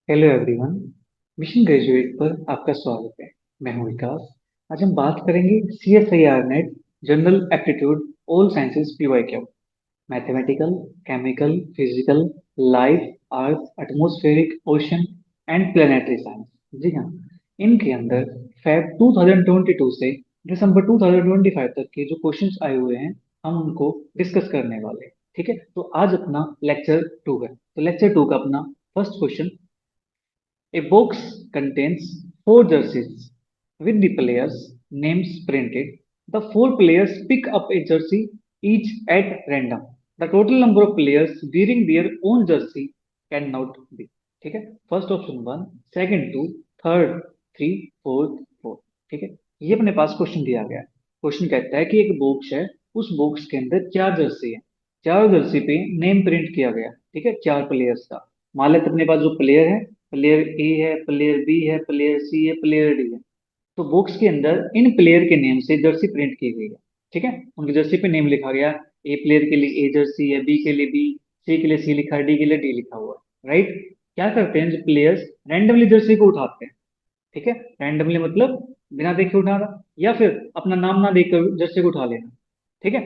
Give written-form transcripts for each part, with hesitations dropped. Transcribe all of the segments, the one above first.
Hello everyone. Mission graduate पर आपका स्वागत है। मैं हूं विकास। आज हम बात करेंगे CSIR NET general aptitude all sciences PYQ। Mathematical, chemical, physical, life, earth, atmospheric, ocean and planetary science. जी हाँ, इनके अंदर फेब 2022 से दिसंबर 2025 तक के जो क्वेश्चंस आए हुए हैं, हम उनको डिस्कस करने वाले हैं। ठीक है, तो आज अपना लेक्चर 2 है। तो लेक्चर 2 का अपना first question: a box contains four jerseys with the players' names printed. The four players pick up a jersey each at random. The total number of players wearing their own jersey cannot be. ठीक है, first option one, second two, third three, fourth four. ठीक है, ये अपने पास question दिया गया है। क्वेश्चन कहता है कि एक बॉक्स है, उस बॉक्स के अंदर चार जर्सी है। चार जर्सी पे नेम प्रिंट किया गया। ठीक है, चार प्लेयर्स का। मान लेते अपने पास जो प्लेयर है, प्लेयर ए है, प्लेयर बी है, प्लेयर सी है, प्लेयर डी है। तो बॉक्स के अंदर इन प्लेयर के नेम से जर्सी प्रिंट की गई है। ठीक है, उनकी जर्सी पे नेम लिखा गया। ए प्लेयर के लिए ए जर्सी है, बी के लिए बी, सी के लिए सी लिखा है, डी के लिए डी लिखा हुआ है। राइट। क्या करते हैं जो प्लेयर्स, रैंडमली जर्सी को उठाते हैं। ठीक है, रैंडमली मतलब बिना देखे उठाना, या फिर अपना नाम ना देखकर जर्सी को उठा लेना। ठीक है,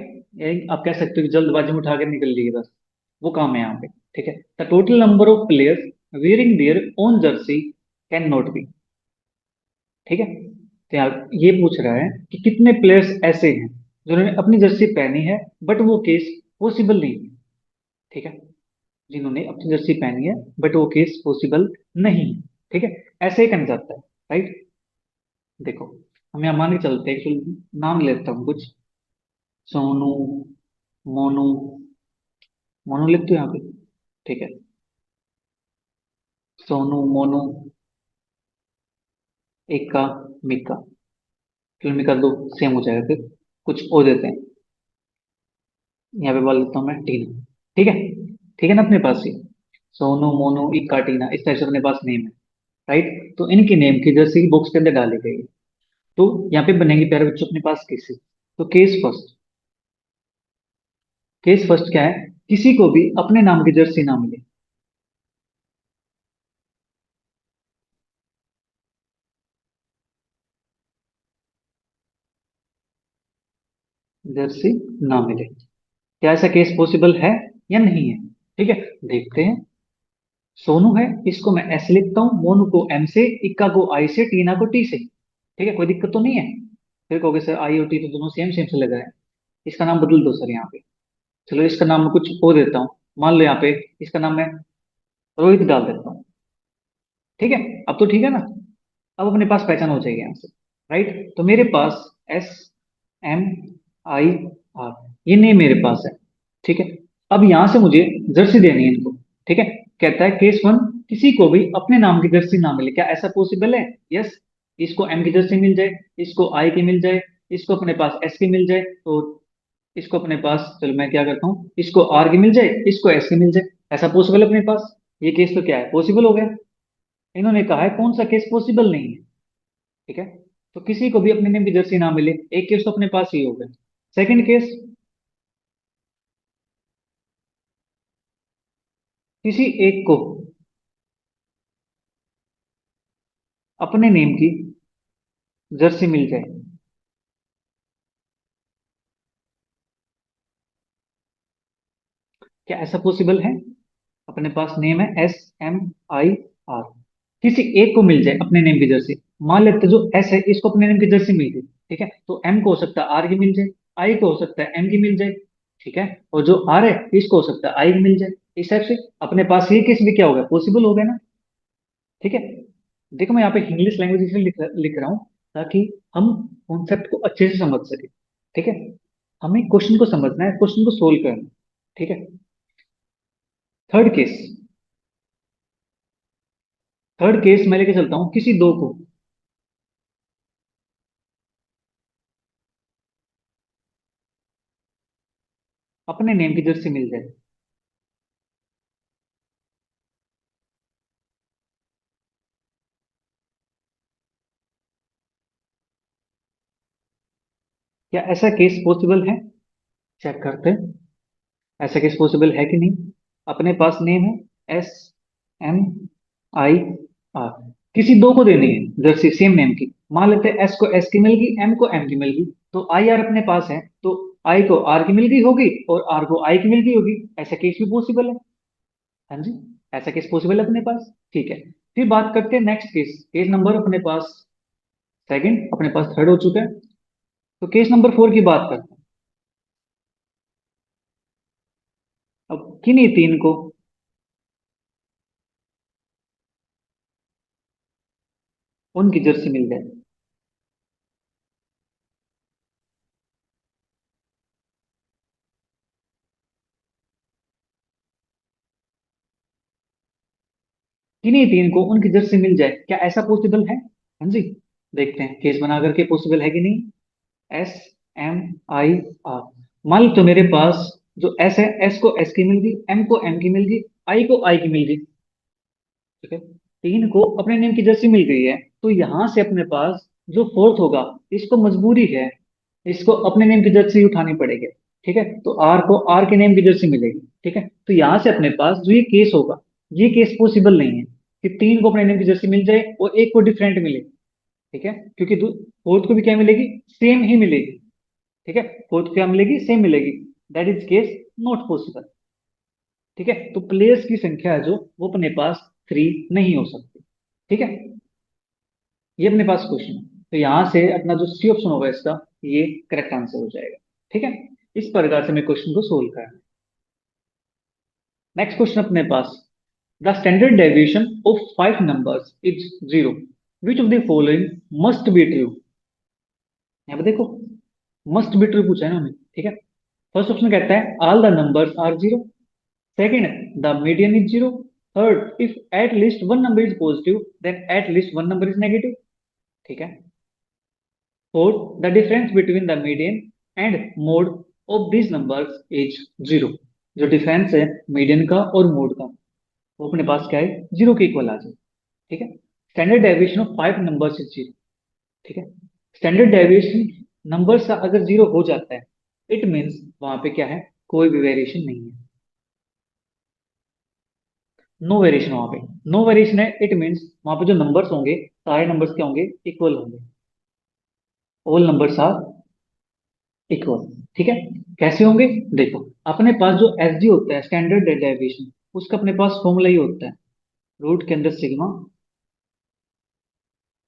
आप कह सकते हो कि जल्दबाजी में उठा के निकल लिए बस, वो काम है यहाँ पे। ठीक है, the total number of players wearing their own Jersey can not be. ठीक है, तो यहाँ ये पूछ रहा है कि कितने प्लेयर्स ऐसे हैं जिन्होंने अपनी जर्सी पहनी है, बट वो केस पॉसिबल नहीं है। ठीक है, जिन्होंने अपनी जर्सी पहनी है बट वो केस पॉसिबल नहीं है। ठीक है, ऐसे ही करना जाता है। राइट। देखो, हम यहाँ मान के चलते हैं, चलो नाम लेता हूँ कुछ। सोनू, मोनू। मोनू लिख दो यहाँ पे। ठीक है, सोनू, मोनू, एका, मिका। चलो मिका दो, सेम हो जाएगा फिर। कुछ और देते हैं, यहाँ पे बोल देता हूँ मैं टीना। ठीक है, ठीक है ना अपने पास ये। सोनू, मोनू, इक्का, टीना, इस तरह से अपने पास नेम है। राइट, तो इनके नेम की जर्सी बॉक्स के अंदर डाली गई है। तो यहाँ पे बनेंगे प्यारे बच्चों अपने पास केसेस। तो केस फर्स्ट क्या है? किसी को भी अपने नाम की जर्सी ना मिले। जर्सी ना मिले, क्या ऐसा केस पॉसिबल है या नहीं है? ठीक है, देखते हैं। सोनू है, इसको मैं ऐसे लिखता हूँ, मोनू को एम से, इक्का को आई से, टीना को टी से। ठीक है, कोई दिक्कत तो नहीं है? फिर कहोगे सर आई और टी तो दोनों सेम सेम से लगा है, इसका नाम बदल दो सर यहाँ पे। चलो इसका नाम मैं कुछ और देता हूँ। मान लो यहाँ पे इसका नाम मैं रोहित डाल देता हूँ। ठीक है, अब तो ठीक है ना? अब अपने पास पहचान हो जाएगी यहाँ से। राइट, तो मेरे पास SMIR, ये नेम मेरे पास है। ठीक है, अब यहाँ से मुझे जर्सी देनी है इनको। ठीक है, कहता है केस वन, किसी को भी अपने नाम की जर्सी ना मिले, क्या ऐसा पॉसिबल है? यस। इसको एम की जर्सी मिल जाए, इसको आई की मिल जाए, इसको अपने पास एस की मिल जाए, तो इसको अपने पास, चलो मैं क्या करता हूँ, इसको आर की मिल जाए, इसको एस की मिल जाए। ऐसा पॉसिबल है अपने पास? ये केस तो क्या है, पॉसिबल हो गया। इन्होंने कहा है कौन सा केस पॉसिबल नहीं है। ठीक है, तो किसी को भी अपने नेम की जर्सी ना मिले, एक केस तो अपने पास ही हो गया। सेकंड केस, किसी एक को अपने नेम की जर्सी मिल जाए। क्या ऐसा पॉसिबल है? अपने पास नेम है SMIR, किसी एक को मिल जाए अपने नेम की जर्सी। मान लेते जो एस है, इसको अपने नेम की जर्सी मिल गई। ठीक है, तो एम को हो सकता है आर की मिल जाए, आई को हो सकता है एम की मिल जाए। ठीक है, और जो आर है इसको हो सकता है आई की मिल जाए। इस टाइप से अपने पास ये केस भी क्या हो गया, पॉसिबल हो गया ना। ठीक है, देखो मैं यहाँ पे इंग्लिश लैंग्वेज इसलिए लिख रहा हूँ ताकि हम कॉन्सेप्ट को अच्छे से समझ सके। ठीक है, हमें क्वेश्चन को समझना है, क्वेश्चन को सोल्व करना है। ठीक है, थर्ड केस, थर्ड केस मैं लेके चलता हूँ, किसी दो को अपने नेम की जर्सी मिल जाए। क्या ऐसा केस पॉसिबल है? चेक करते हैं, ऐसा केस पॉसिबल है कि नहीं। अपने पास नेम है SMIR, आई आर, किसी दो को देनी है जर्सी सेम नेम की। मान लेते हैं एस को एस की मिल गई, एम को एम की मिल गई, तो आई आर अपने पास है, तो आई को आर की मिल गई होगी और आर को आई की मिल गई होगी। ऐसा केस भी पॉसिबल है। हाँ जी, ऐसा केस पॉसिबल है अपने पास। ठीक है, फिर बात करते हैं नेक्स्ट केस। केस नंबर अपने पास सेकंड, अपने पास थर्ड हो चुका है। तो केस नंबर फोर की बात करते हैं। अब किन्हीं तीन को, उनकी जर्सी मिल जाए। किन्हीं तीन को उनकी जर्सी मिल जाए, क्या ऐसा पॉसिबल है? हाँ जी, देखते हैं केस बना करके पॉसिबल है कि नहीं। एस एम आई आर, मान लो तो मेरे पास जो एस है, एस को एस की मिल गई, एम को एम की मिल गई, आई को आई की मिल गई। ठीक है, तीन को अपने नेम की जर्सी मिल गई है, तो यहां से अपने पास जो फोर्थ होगा, इसको मजबूरी है, इसको अपने नेम की जर्सी उठानी पड़ेगी। ठीक है, तो आर को आर के नेम की जर्सी मिलेगी। ठीक है, तो यहां से अपने पास जो ये केस होगा, ये केस पॉसिबल नहीं है कि तीन को अपने नेम की जर्सी मिल जाए और एक को डिफरेंट मिले। ठीक है, क्योंकि फोर्थ को भी क्या मिलेगी, सेम ही मिलेगी। ठीक है, फोर्थ को क्या मिलेगी, सेम मिलेगी। That is case not possible. ठीक है, तो प्लेयर्स की संख्या है जो, वो अपने पास थ्री नहीं हो सकती। ठीक है, ये अपने पास क्वेश्चन है। तो यहां से अपना जो सी ऑप्शन होगा इसका, ये करेक्ट आंसर हो जाएगा। ठीक है, इस प्रकार से मैं क्वेश्चन को सोल्व करा। नेक्स्ट क्वेश्चन अपने पास, the standard deviation of five numbers is zero, which of the following must be true. यहाँ पे देखो, मस्ट बी ट्रू पूछा है ना हमें। ठीक है, फर्स्ट ऑप्शन कहता है all the numbers are zero. Second, the median is zero. Third, if at least one number is positive then at least one number is negative. ठीक है, fourth, the difference between the median and mode of this numbers is zero. जो difference है median का और mode का, वो अपने पास क्या है, जीरो के इक्वल आ जाए। ठीक है, standard deviation of five numbers is zero. ठीक है, स्टैंडर्ड डेविएशन नंबर्स का अगर जीरो हो जाता है, इट मीन्स वहां पे क्या है, कोई भी वेरिएशन नहीं है। नो वेरिएशन, वहां पे नो वेरिएशन है, इट मीन्स वहां पे जो नंबर्स होंगे, सारे नंबर्स क्या होंगे, इक्वल होंगे। All numbers are equal. ठीक है, कैसे होंगे, देखो, अपने पास जो एस डी होता है, स्टैंडर्ड डेविएशन, उसका अपने पास फॉर्मूला ही होता है, रूट के अंदर सिग्मा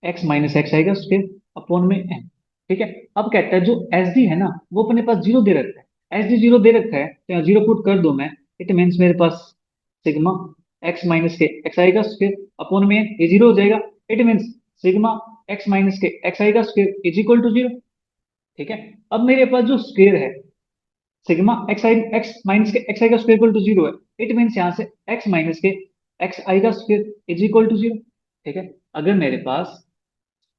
एक्स माइनस एक्स आएगा उसके अपॉन में एन। ठीक है, अब कहता है जो एस डी है ना, वो अपने पास जीरो दे रखा है, एस डी जीरो दे रखा है, तो यहाँ जीरो पुट कर दो मैं, इट मीन्स मेरे पास सिग्मा एक्स माइनस के एक्स आएगा स्क्वेयर अपॉन में ये जीरो हो जाएगा। It means sigma x minus के एक्स आएगा square is equal to zero. ठीक है, अब मेरे पास जो स्क्वेयर है, sigma x i x minus के एक्स आई का स्क्वायर इक्वल टू जीरो है, इट मीन्स यहाँ से एक्स माइनस के एक्स आई का square is equal to zero. ठीक है, अगर मेरे पास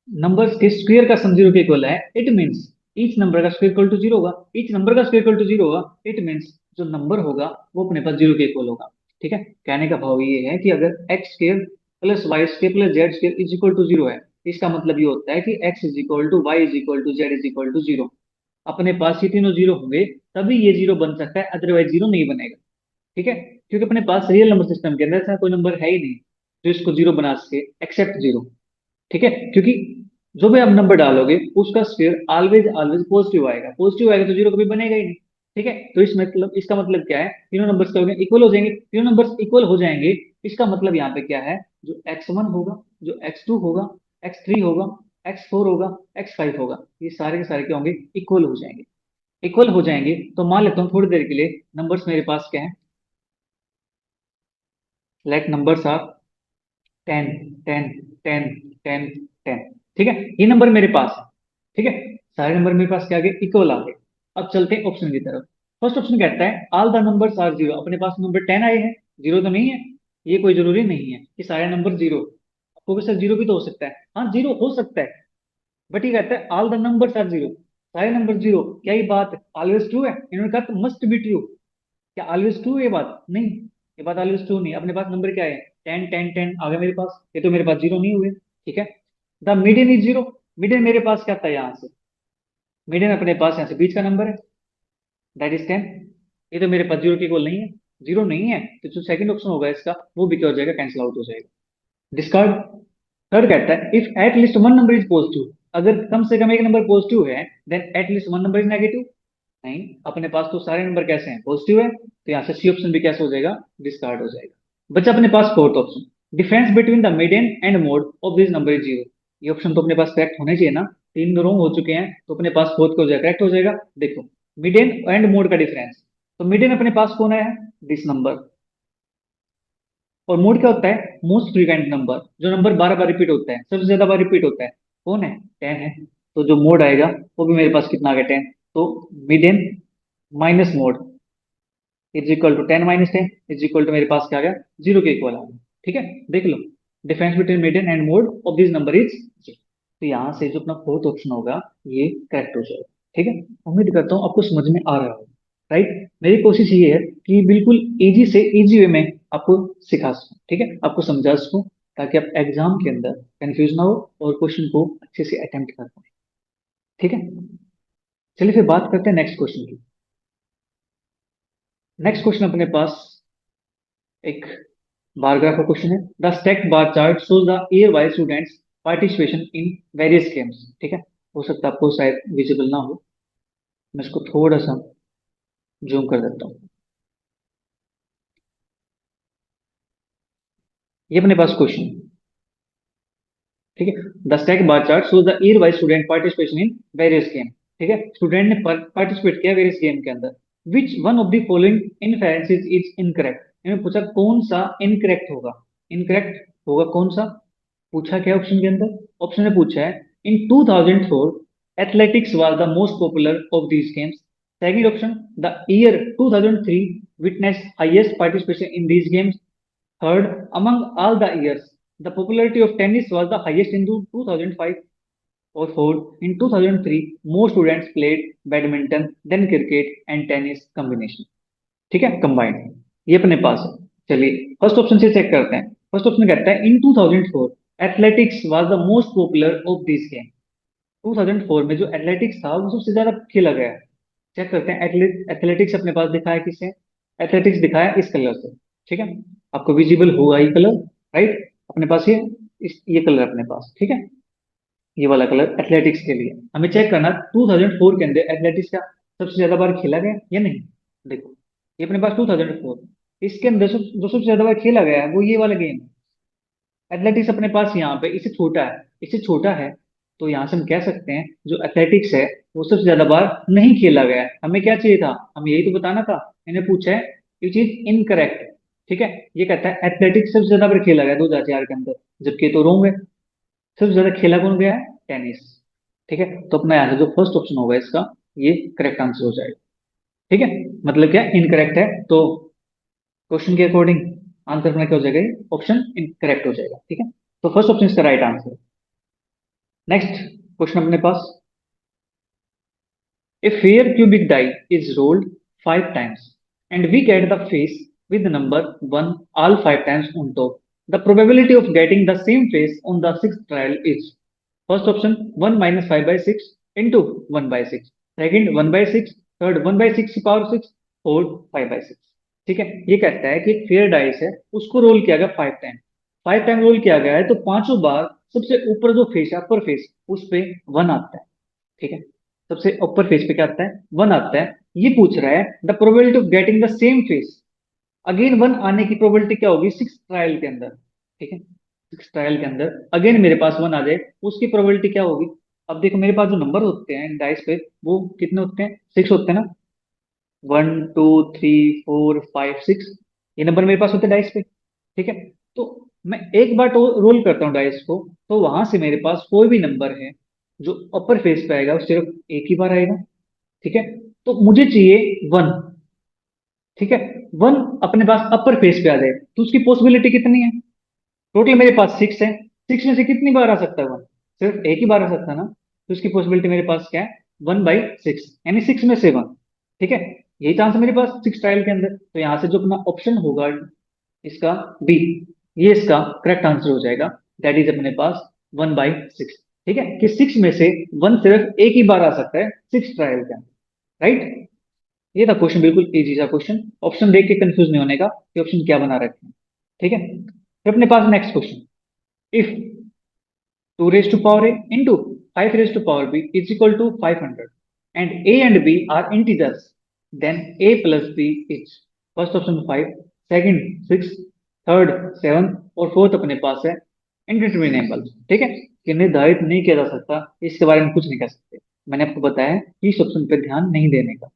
नंबर्स के स्क्वायर का सम जीरो के इक्वल है, इट मीन्स ईच नंबर का स्क्वायर इक्वल टू जीरो होगा, ईच नंबर का स्क्वायर इक्वल टू जीरो होगा, इट मीन्स जो नंबर होगा वो अपने पास जीरो के इक्वल होगा। ठीक है, कहने का भाव ये है कि अगर x square plus y square plus z square is equal to zero है, इसका मतलब ये होता है कि x is equal to y is equal to z is equal to zero. अपने पास ये तीनों जीरो होंगे, तभी ये जीरो बन सकता है, अदरवाइज जीरो नहीं बनेगा। ठीक है, क्योंकि अपने पास रियल नंबर सिस्टम के अंदर ऐसा कोई नंबर है ही नहीं जो इसको जीरो बना सके एक्सेप्ट जीरो। ठीक है, क्योंकि जो भी आप नंबर डालोगे उसका स्क्वायर ऑलवेज ऑलवेज पॉजिटिव आएगा, पॉजिटिव आएगा तो जीरो कभी बनेगा ही नहीं। ठीक है, तो इस मतलब इसका मतलब क्या है, तीनों नंबर्स क्या हो गए, इक्वल हो जाएंगे, तीनों नंबर्स इक्वल हो जाएंगे। इसका मतलब यहाँ पे क्या है, जो एक्स वन होगा, जो एक्स टू होगा, एक्स थ्री होगा, एक्स फोर होगा, एक्स फाइव होगा, ये सारे के सारे क्या होंगे, इक्वल हो जाएंगे। इक्वल हो जाएंगे तो मान लेता हूँ थोड़ी देर के लिए नंबर्स मेरे पास क्या है, let numbers are ten, ten, ten, ten, ten. ठीक है, ये नंबर मेरे पास है। ठीक है, सारे नंबर मेरे पास क्या आ गए, इक्वल आ गए। अब चलते हैं ऑप्शन की तरफ। फर्स्ट ऑप्शन कहता है all the numbers are zero, अपने पास नंबर टेन आए हैं, जीरो तो नहीं है। ये कोई जरूरी नहीं है कि सारे नंबर जीरो, आपको भी सर जीरो भी तो हो सकता है, हाँ जीरो हो सकता है, बट ये कहता है all the numbers are zero, सारे नंबर जीरो। क्या ये बात ऑलवेज ट्रू है, इन्होंने कहा मस्ट बी ट्रू। क्या ऑलवेज ट्रू ये बात, नहीं, ये बात ऑलवेज ट्रू नहीं। अपने पास नंबर क्या है, टेन, टेन, टेन आ गया मेरे पास, ये तो मेरे पास जीरो नहीं हुए। ठीक है, the median is zero, median मेरे पास क्या था यहाँ से, मीडियन अपने पास यहाँ से बीच का नंबर है, दैट इज टेन। ये तो मेरे पास जीरो के इक्वल नहीं है, जीरो नहीं है, तो जो सेकंड ऑप्शन होगा इसका वो भी क्या हो जाएगा, कैंसिल आउट हो जाएगा। डिस्कार्ड। थर्ड कहता है if at least one number is positive, अगर कम से कम एक नंबर पॉजिटिव है then at least one number is negative. नहीं, अपने पास तो सारे नंबर कैसे हैं, पॉजिटिव है, तो यहाँ से सी ऑप्शन भी कैसे हो जाएगा, डिस्कार्ड हो जाएगा। बचा अपने पास fourth option, difference between the median and mode of this number is zero. ये ऑप्शन तो अपने पास करेक्ट होने चाहिए ना, तीन रॉन्ग हो चुके हैं, तो अपने पास फोर्थ का हो जाएगा, करेक्ट हो जाएगा। देखो, मीडियन एंड मोड का डिफरेंस, तो मीडियन अपने पास कौन है, दिस नंबर, और मोड क्या होता है, मोस्ट फ्रीक्वेंट नंबर, जो नंबर बार बार रिपीट होता है, सबसे ज्यादा बार रिपीट होता है, कौन है, 10 है। तो जो मोड आएगा वो भी मेरे पास कितना आ गया, 10। तो median minus mode is equal to 10 - 10 is equal to मेरे पास क्या आ गया, जीरो के इक्वल आ गया। ठीक है, देख लो, difference between median and mode of this number is zero. तो यहाँ से जो अपना फोर्थ ऑप्शन होगा ये करेक्ट हो जाएगा। ठीक है, उम्मीद करता हूँ आपको समझ में आ रहा होगा। राइट, मेरी कोशिश ये है कि बिल्कुल इजी से इजी वे में आपको सिखा सकूं, ठीक है, आपको समझा सकूं, ताकि आप एग्जाम के अंदर कंफ्यूज ना हो और क्वेश्चन को अच्छे से अटेम्प्ट कर पाए। ठीक है, चलिए फिर बात करते हैं नेक्स्ट क्वेश्चन की। नेक्स्ट क्वेश्चन अपने पास एक बार ग्राफ का क्वेश्चन है। The stack bar chart shows the year wise students participation in various games. ठीक है, हो सकता है आपको शायद विजिबल ना हो, मैं इसको थोड़ा सा जूम कर देता हूँ। ये अपने पास क्वेश्चन, ठीक है, the stack bar chart shows the year wise student participation in various game. ठीक है, स्टूडेंट ने पार्टिसिपेट किया वेरियस गेम के अंदर, which one of the following inferences is incorrect. इन्होंने पूछा कौन सा इनकरेक्ट होगा, इनकरेक्ट होगा कौन सा, पूछा क्या ऑप्शन के अंदर, ऑप्शन में पूछा है इन 2004 athletics was the most popular of these games. Second option, the year 2003 witness highest participation in these games. Third, among all the years, the popularity of tennis was the highest in 2005. Or fourth, in 2003, more students played badminton than cricket and tennis combination. ठीक है, combined, ये अपने पास है। चलिए first option से check करते हैं। फर्स्ट ऑप्शन कहता है इन 2004 athletics was the most popular of this game. 2004 में जो एथलेटिक्स था वो सबसे ज्यादा खेला गया है। चेक करते हैं, एथलेटिक्स अपने पास दिखाया किससे, एथलेटिक्स दिखाया इस कलर से। ठीक है, आपको विजिबल होगा ये कलर, राइट, अपने पास ये कलर अपने पास, ठीक है, ये वाला कलर एथलेटिक्स के लिए। हमें चेक करना 2004 के अंदर एथलेटिक्स का सबसे ज्यादा बार खेला गया या नहीं। देखो, ये अपने पास 2004, इसके अंदर जो सबसे ज्यादा बार खेला गया है वो ये वाला गेम है। एथलेटिक्स अपने पास यहाँ पे इससे छोटा है, इससे छोटा है, तो यहाँ से हम कह सकते हैं जो एथलेटिक्स है वो सबसे ज्यादा बार नहीं खेला गया है। हमें क्या चाहिए था, हमें यही तो बताना था, इन्हें पूछा है ये चीज इनकरेक्ट है। ठीक है, ये कहता है एथलेटिक्स सबसे ज्यादा बार खेला गया 2004 के अंदर, जबकि ये तो रॉन्ग है, सबसे ज्यादा खेला कौन गया है, टेनिस। ठीक है, तो अपना यहाँ से जो फर्स्ट ऑप्शन होगा इसका ये करेक्ट आंसर हो जाएगा। ठीक है, मतलब क्या इनकरेक्ट है, तो क्वेश्चन के अकॉर्डिंग आंसर अपना क्या हो जाएगा, ऑप्शन इनकरेक्ट हो जाएगा। ठीक है, तो फर्स्ट ऑप्शन इसका राइट आंसर। नेक्स्ट क्वेश्चन अपने पास, a fair cubic die is rolled 5 times and we get the face with the number 1 all 5 times on top. The probability of getting the same face on the sixth trial is, first option 1 minus 5 by 6 into 1 by 6, second 1 by 6, third 1 by 6 की power 6, fourth 5 by 6। ठीक है, ये कहता है कि एक fair dice है उसको रोल किया गया 5 टाइम, 5 टाइम रोल किया गया है, तो पांचों बार सबसे ऊपर जो फेस है, अपर फेस, उस पे 1 आता है। ठीक है, सबसे ऊपर फेस पे क्या आता है, 1 आता है। ये पूछ रहा है the probability of getting the same face, again 1 आने की प्रोबेबिलिटी क्या होगी सिक्स ट्रायल के अंदर। ठीक है, सिक्स ट्रायल के अंदर अगेन मेरे पास 1 आ जाए, उसकी प्रोबेबिलिटी क्या होगी। अब देखो मेरे पास जो नंबर होते हैं डाइस पे वो कितने होते हैं, 6 होते हैं ना, 1 2 3 4 5 6, ये नंबर मेरे पास होते हैं डाइस पे। ठीक है, तो मैं एक बार तो रोल करता हूँ डाइस को, तो वहां से मेरे पास कोई भी नंबर है जो अपर फेस पे आएगा वो सिर्फ एक ही बार आएगा। ठीक है, तो मुझे चाहिए 1। ठीक है, 1 अपने पास अपर फेस पे आ जाए, तो उसकी पॉसिबिलिटी कितनी है, टोटल मेरे पास 6 है, 6 में से कितनी बार आ सकता है 1, सिर्फ एक ही बार आ सकता है ना, तो उसकी पॉसिबिलिटी मेरे पास क्या है, 1/6, यानी 6 में से 1। ठीक है, यही चांस है मेरे पास 6 ट्रायल के अंदर, तो यहाँ से जो अपना ऑप्शन होगा इसका बी, ये इसका करेक्ट आंसर हो जाएगा, दैट इज अपने पास 1/6। ठीक है, कि 6 में से 1 सिर्फ एक ही बार आ सकता है 6 ट्रायल के अंदर, राइट। ये था क्वेश्चन, बिल्कुल इजी सा क्वेश्चन, ऑप्शन देख के कंफ्यूज नहीं होने का कि ऑप्शन क्या बना रखे हैं। ठीक है, फिर अपने पास next question, if 2 raised to power a into 5 raised to power b is equal to 500 and a and b are integers, then a plus b is first option 5, second 6, third 7 और fourth अपने पास है indeterminable। ठीक है, कि निर्धारित नहीं किया जा सकता, इसके बारे में कुछ नहीं कह सकते। मैंने आपको बताया कि इस ऑप्शन पे ध्यान नहीं देने का।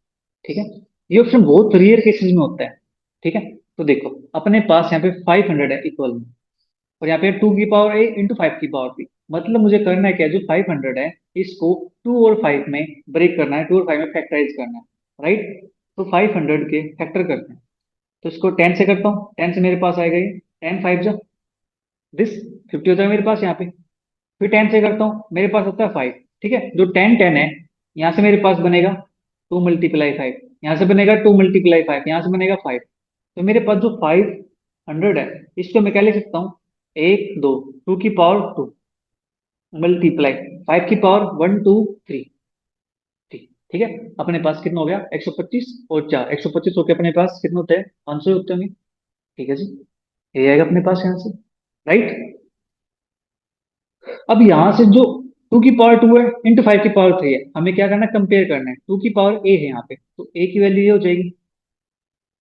ठीक है, ये ऑप्शन बहुत रेयर केसेस में होता है। ठीक है, तो देखो अपने पास यहाँ पे 500 है इक्वल में, और यहाँ पे 2 की पावर ए इंटू 5 की पावर बी। मतलब मुझे करना है क्या, जो 500 है इसको 2 और 5 में ब्रेक करना है, 2 और 5 में फैक्टराइज करना है। राइट, तो 500 के फैक्टर करते हैं, तो इसको 10 से करता हूँ, 10 से मेरे पास आएगा ये 10 5 जा दिस 50 होता है मेरे पास यहाँ पे। फिर 10 से करता हूँ, मेरे पास आता है 5। ठीक है, जो 10 है यहाँ से मेरे पास बनेगा 2 मल्टीप्लाई 5, यहाँ से बनेगा 2 मल्टीप्लाई 5, यहाँ से बनेगा 5। तो मेरे पास जो 500 है इसको मैं क्या लिख सकता हूँ, 1 2 2 की पावर 2 मल्टीप्लाई 5 की पावर 1 2 3। ठीक, ठीक है, अपने पास कितना हो गया 125 और 4 125 होके अपने पास कितने होते हैं 500 होते होंगे। ठीक है जी, ये आएगा अपने पास यहाँ से। राइट, अब यहाँ से जो 2 की पावर 2 है इंटू 5 की पावर 3 है, हमें क्या करना है, कंपेयर करना है। 2 की पावर ए है यहाँ पे, तो ए की वैल्यू ये हो जाएगी,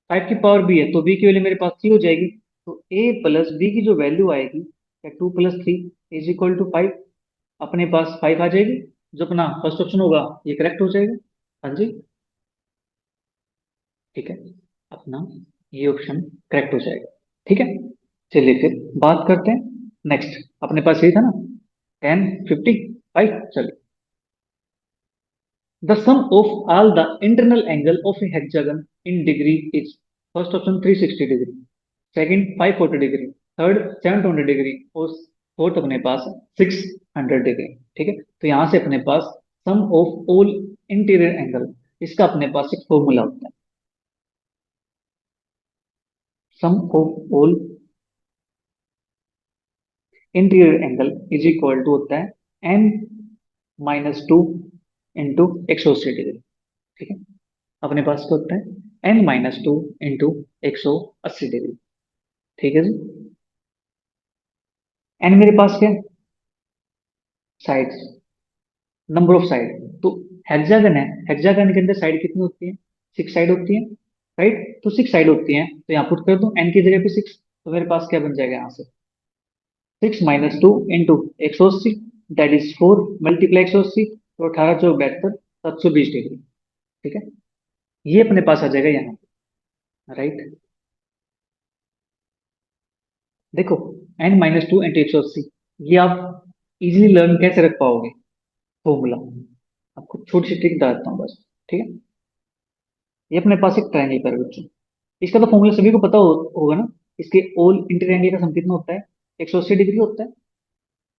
5 की पावर बी है तो बी की वैल्यू मेरे पास 3 हो जाएगी। तो ए प्लस बी की जो वैल्यू आएगी, या 2 + 3 इज इक्वल टू 5, अपने पास 5 आ जाएगी। जो अपना फर्स्ट ऑप्शन होगा ये करेक्ट हो जाएगा। हाँ जी, ठीक है, अपना ये ऑप्शन करेक्ट हो जाएगा। ठीक है, चलिए फिर बात करते हैं नेक्स्ट। अपने पास यही था ना, 10 50 5। चलिए, the sum of all the internal angle of a hexagon in degree is first option 360 degree, second 540 degree, third 720 degree और फोर्थ अपने पास 600 डिग्री। ठीक है, तो यहां से अपने पास sum of all interior angle, इसका अपने पास एक फॉर्मूला होता है। Sum of all interior angle is equal to होता है n-2 इंटू 180 डिग्री। ठीक है, अपने पास क्या होता है n-2 इंटू 180 डिग्री। ठीक है जी, एन मेरे पास क्या है, साइड, नंबर ऑफ साइड। तो हेक्सागन है, हेक्सागन के अंदर साइड कितनी होती है, 6 साइड होती है। राइट, तो 6 साइड होती है, तो यहाँ पुट कर दूं एन की जगह पे 6, तो मेरे पास क्या बन जाएगा यहाँ से 6-2 इंटू 180, दैट इज 4 मल्टीप्लाई 180, तो 18 4 72 720 डिग्री। ठीक है, ये अपने पास आ जाएगा यहाँ। राइट, देखो n-2 इंटू 180, ये आप इजीली लर्न कैसे रख पाओगे फॉर्मूला, आपको छोटी सी ट्रिक बताता हूँ बस। ठीक है, ये अपने पास एक ट्रायंगल पर बच्चों, इसका तो फॉर्मूला सभी को पता होगा ना। इसके ऑल इंटीरियर एंगल का सम कितना होता है, 180 डिग्री होता है।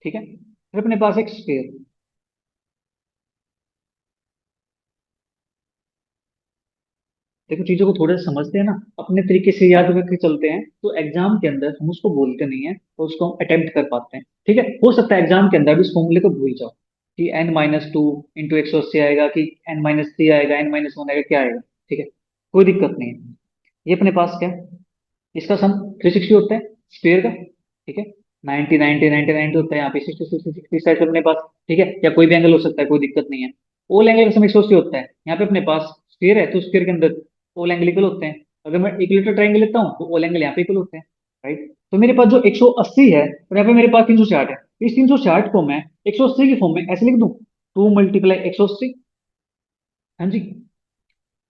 ठीक है, फिर अपने पास एक स्फीयर, देखो चीजों को थोड़ा सा समझते हैं ना, अपने तरीके से याद करके चलते हैं, तो एग्जाम के अंदर हम उसको बोलते नहीं है, तो उसको हम अटेम्प्ट कर पाते हैं। ठीक है, हो सकता है एग्जाम के अंदर भी इस फॉर्मूले को भूल जाओ कि n-2 इंटू 180 आएगा कि n-3 आएगा, n-1 आएगा, क्या आएगा। ठीक है, कोई दिक्कत नहीं है। ये अपने पास क्या है, इसका सम 360 होता है स्फीयर का। ठीक है, 90 90 90 90 होता है, यहाँ पे 60 60 60 साइड अपने पास। ठीक है, या कोई भी एंगल हो सकता है, कोई दिक्कत नहीं है। ऑल एंगल का सम 180 होता है, यहाँ पे अपने पास स्फीयर है तो स्फीयर के अंदर ऑल एंगल इक्वल होते हैं। अगर मैं इक्विलेटरल ट्रायंगल लेता हूँ तो ऑल एंगल यहाँ पे इक्वल होते हैं। राइट, तो मेरे पास जो 180 है और यहाँ पे मेरे पास 360 है, इस 360 को मैं 180 की फॉर्म में ऐसे लिख दूं, 2 मल्टीप्लाई 180। हाँ जी,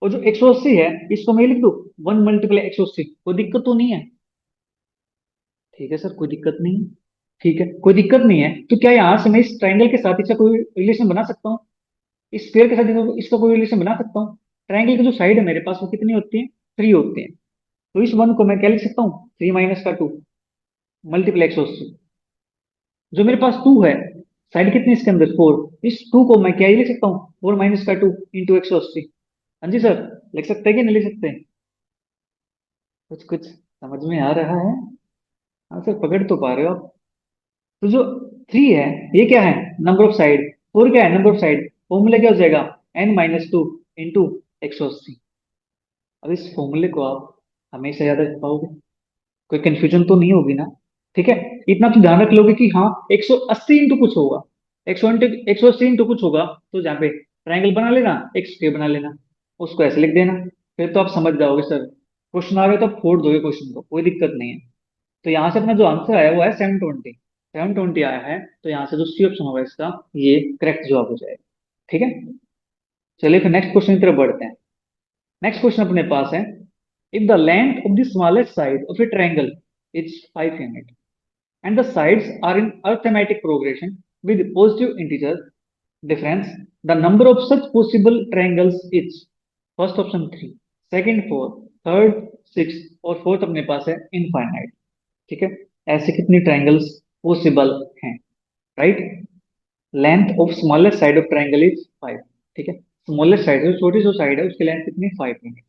और जो 180 है इसको मैं लिख दूं 1 मल्टीप्लाई 180, कोई दिक्कत तो नहीं है। ठीक है सर, कोई दिक्कत नहीं है। ठीक है, कोई दिक्कत नहीं है, तो क्या यहाँ से मैं इस ट्रायंगल के साथ इसका कोई रिलेशन बना सकता हूँ, इस स्फीयर के साथ इसका कोई रिलेशन बना सकता हूँ। ट्रायंगल की जो साइड है मेरे पास वो कितनी होती है, 3 होती है। तो इस वन को मैं क्या लिख सकता हूँ, 3 माइनस का 2 मल्टीप्लाई 180। जो मेरे पास 2 है, साइड कितनी है इसके अंदर 4, इस 2 को मैं क्या ही लिख सकता हूँ 4 माइनस का 2 इंटू 180। हाँ जी सर, लिख सकते हैं कि नहीं लिख सकते हैं, कुछ कुछ समझ में आ रहा है। हाँ सर, पकड़ तो पा रहे हो आप। तो जो 3 है ये क्या है, नंबर ऑफ साइड, 4 क्या है, नंबर ऑफ साइड। फॉर्मूला क्या हो जाएगा n-2 इंटू 180। अब इस फॉर्मूले को आप हमेशा याद रख पाओगे, कोई कंफ्यूजन तो नहीं होगी ना। ठीक है, इतना तो ध्यान रख लोगे कि हाँ 180 इंटू कुछ होगा, 180 इंटू कुछ होगा, तो जहाँ पे ट्रायंगल बना लेना, एक स्क्वायर बना लेना, उसको ऐसे लिख देना। फिर तो आप समझ जाओगे सर, क्वेश्चन आ गए तो आप फोड़ दोगे क्वेश्चन को, कोई दिक्कत नहीं है। तो यहाँ से अपना जो आंसर आया वो है 720 आया है, तो यहाँ से जो सी ऑप्शन होगा इसका, ये करेक्ट जवाब हो जाएगा। ठीक है, चलिए फिर नेक्स्ट क्वेश्चन की तरफ बढ़ते हैं। नेक्स्ट क्वेश्चन अपने पास है, if the length of the smallest side of A triangle is 5 unit and the sides are in arithmetic progression with positive integer difference, the number of such possible triangles is first option 3, second 4, third 6 और fourth अपने पास है infinite. ठीक है, ऐसे कितनी triangles possible हैं, right. Length of smallest side of triangle is 5। ठीक है, स्मॉलेस्ट साइड जो छोटी सी साइड है उसकी लेंथ कितनी, 5 यूनिट,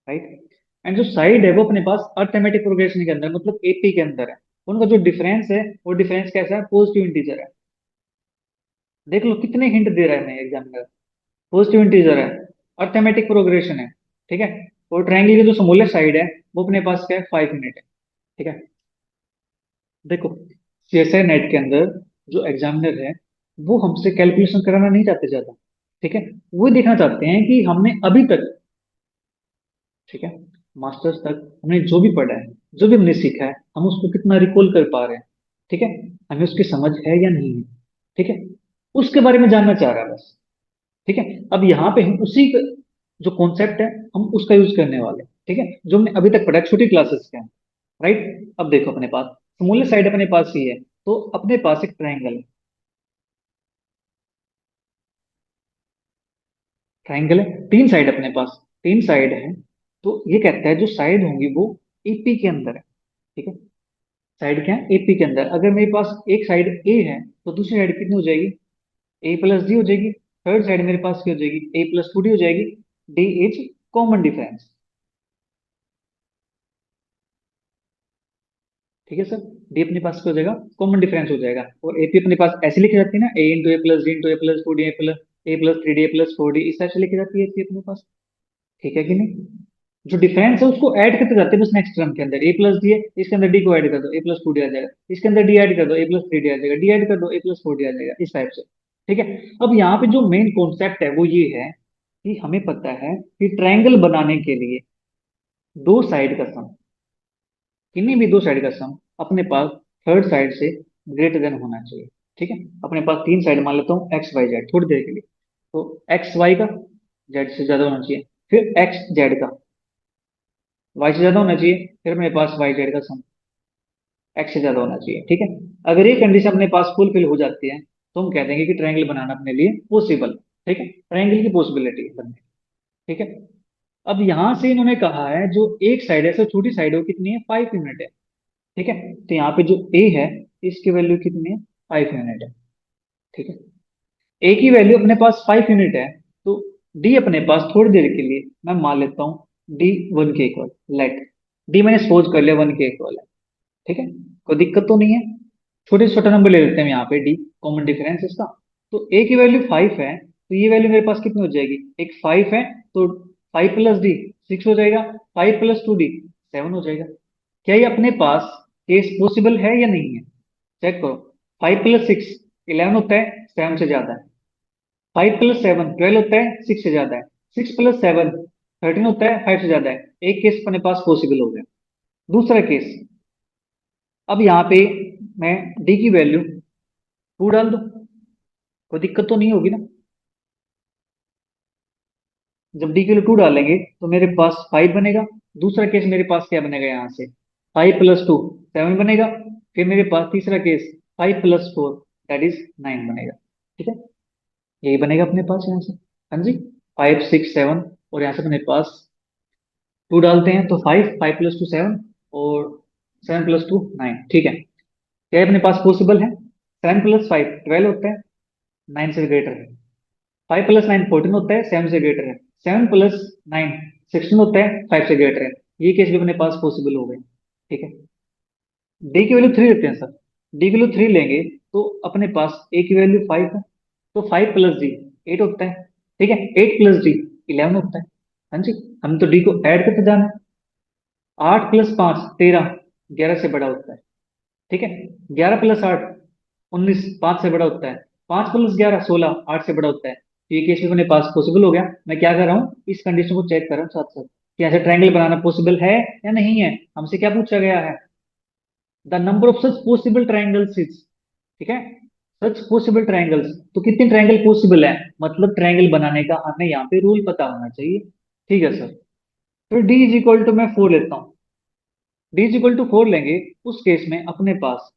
राइट। एंड जो साइड है वो अपने पास अर्थमेटिक प्रोग्रेशन के अंदर मतलब एपी के अंदर है, उनका जो डिफरेंस है वो डिफरेंस कैसा है, पॉजिटिव इंटीजर है। देख लो कितने हिंट दे रहा है मैं एग्जामिनर, पॉजिटिव इंटीजर है, अर्थमेटिक प्रोग्रेशन है। ठीक है, और ट्रायंगल की जो स्मॉलेस्ट साइड है वो अपने पास क्या है, 5 यूनिट है। ठीक है, देखो सीएसआई नेट के अंदर जो एग्जामिनर है वो हमसे कैलकुलेशन कराना नहीं चाहते ज्यादा। ठीक है, वो देखना चाहते हैं कि हमने अभी तक, ठीक है, मास्टर्स तक हमने जो भी पढ़ा है, जो भी हमने सीखा है, हम उसको कितना रिकॉल कर पा रहे हैं। ठीक है, हमें उसकी समझ है या नहीं है। ठीक है, उसके बारे में जानना चाह रहा है बस। ठीक है, अब यहाँ पे हम जो कॉन्सेप्ट है हम उसका यूज करने वाले हैं। ठीक है, जो हमने अभी तक पढ़ा है छोटी क्लासेस के, राइट। अब देखो अपने पास स्मॉलेस्ट साइड अपने पास ही है, तो अपने पास एक ट्रायंगल है, ट्रायंगल है, तीन साइड अपने पास, तीन साइड है। तो ये कहता है जो साइड होंगी वो एपी के अंदर है। ठीक है, साइड क्या है, एपी के अंदर। अगर मेरे पास एक साइड ए है तो दूसरी साइड कितनी हो जाएगी, ए प्लस डी हो जाएगी। थर्ड साइड मेरे पास क्या हो जाएगी, ए प्लस टू डी हो जाएगी। D is common difference. ठीक है सर, डी अपने पास क्या हो जाएगा, कॉमन डिफरेंस हो जाएगा। और एपी अपने पास ऐसे लिखी जाती है ना, A into A plus D into A plus two D A plus three D A plus four D, इस टाइप से लिखी जाती है एपी अपने पास। ठीक है कि नहीं, जो डिफरेंस है उसको ऐड करते जाते हैं बस नेक्स्ट टर्म के अंदर, ए प्लस डी है इसके अंदर डी को ऐड कर दो, ए प्लस टू डी आ जाएगा, इसके अंदर डी ऐड कर दो, ए प्लस थ्री डी आ जाएगा, डी ऐड कर दो, ए प्लस फोर डी आ जाएगा, इस टाइप से। ठीक है, अब यहाँ पे जो मेन कॉन्सेप्ट है वो ये है कि हमें पता है कि ट्रायंगल बनाने के लिए दो साइड का सम, किन्हीं भी दो साइड का सम अपने पास थर्ड साइड से ग्रेटर देन होना चाहिए। ठीक है, अपने पास तीन साइड मान लेता हूँ एक्स वाई जेड थोड़ी देर के लिए, तो एक्स वाई का जेड से ज्यादा होना चाहिए, फिर एक्स जेड का वाई से ज्यादा होना चाहिए, फिर मेरे पास वाई जेड का सम एक्स से ज्यादा होना चाहिए। ठीक है, अगर ये कंडीशन अपने पास फुलफिल हो जाती है तो हम कह देंगे कि ट्रायंगल बनाना अपने लिए पॉसिबल। ठीक है, ट्रायंगल की पॉसिबिलिटी बनने। ठीक है, अब यहां से इन्होंने कहा है जो एक साइड है, सो छोटी साइड है वो कितनी है, 5 यूनिट है। ठीक है, तो यहाँ पे जो ए है इसकी वैल्यू कितनी है, 5 यूनिट है। ठीक है, ए की वैल्यू अपने पास 5 यूनिट है, तो डी अपने पास थोड़ी देर के लिए मैं मान लेता हूँ डी 1 के इक्वल, लेट डी मैंने सपोज कर लिया 1 के इक्वल है। ठीक है, कोई दिक्कत तो नहीं है। छोटे से छोटा नंबर ले लेते हैं यहाँ पे डी, कॉमन डिफरेंस इसका। तो ए की वैल्यू 5 है, तो ये वैल्यू मेरे पास कितनी हो जाएगी, एक 5 है तो 5 प्लस डी 6 हो जाएगा, 5 प्लस 2 डी 7 हो जाएगा। क्या ये अपने पास केस पॉसिबल है या नहीं है, चेक करो। 5 प्लस 6 11 होता है, 7 से ज्यादा है। 5 प्लस 7 12 होता है, 6 से ज्यादा है। 6 प्लस 7 13 होता है, 5 से ज्यादा है। एक केस अपने पास पॉसिबल हो गया। दूसरा केस, अब यहाँ पे मैं डी की वैल्यू 2 डाल दूं, कोई दिक्कत तो नहीं होगी ना। जब डी की वैल्यू 2 डालेंगे तो मेरे पास 5 बनेगा। दूसरा केस मेरे पास क्या बनेगा, यहाँ से 5 प्लस 2 7 बनेगा। फिर मेरे पास तीसरा केस 5 प्लस 4 दैट इज 9 बनेगा। ठीक है, यही बनेगा अपने पास यहाँ से। हाँ जी, 5 6 7, और यहाँ से अपने पास 2 डालते हैं तो 5 5 प्लस 2 7, और 7 प्लस 2 9। ठीक है, क्या ये अपने पास पॉसिबल है, 7 प्लस 5 12 होता है, 9 से ग्रेटर है। 5 प्लस 9 14 होता है, 7 से ग्रेटर है। 7 प्लस 9 16 होता है, 5 से ग्रेटर है। ये केस भी अपने पास पॉसिबल हो गए। ठीक है, डी की वैल्यू 3 रखते हैं सर, डी की वैल्यू 3 लेंगे तो अपने पास ए की वैल्यू 5 है, तो 5 प्लस डी 8 होता है। ठीक है, 8 प्लस डी 11 होता है। हाँ जी, हम तो डी को ऐड करते जाना है। 8 प्लस 5 13 11 से बड़ा होता है। ठीक है। 11 + 8 19, 5 से बड़ा होता है। 5 + 11 16, 8 से बड़ा होता है। तो ये केस भी अपने पास पॉसिबल हो गया। मैं क्या कर रहा हूँ, इस कंडीशन को चेक कर रहा हूँ साथ साथ कि ऐसे ट्रायंगल बनाना पॉसिबल है या नहीं है। हमसे क्या पूछा गया है, the number of such possible triangles is, ठीक है, सच पॉसिबल ट्रायंगल्स, तो कितने ट्रायंगल पॉसिबल है, मतलब ट्रायंगल बनाने का हमें यहाँ पे रूल पता होना चाहिए। ठीक है सर। तो डी इज इक्वल टू, मैं 4 लेता हूँ। डी इज इक्वल टू 4 लेंगे, उस केस में अपने पास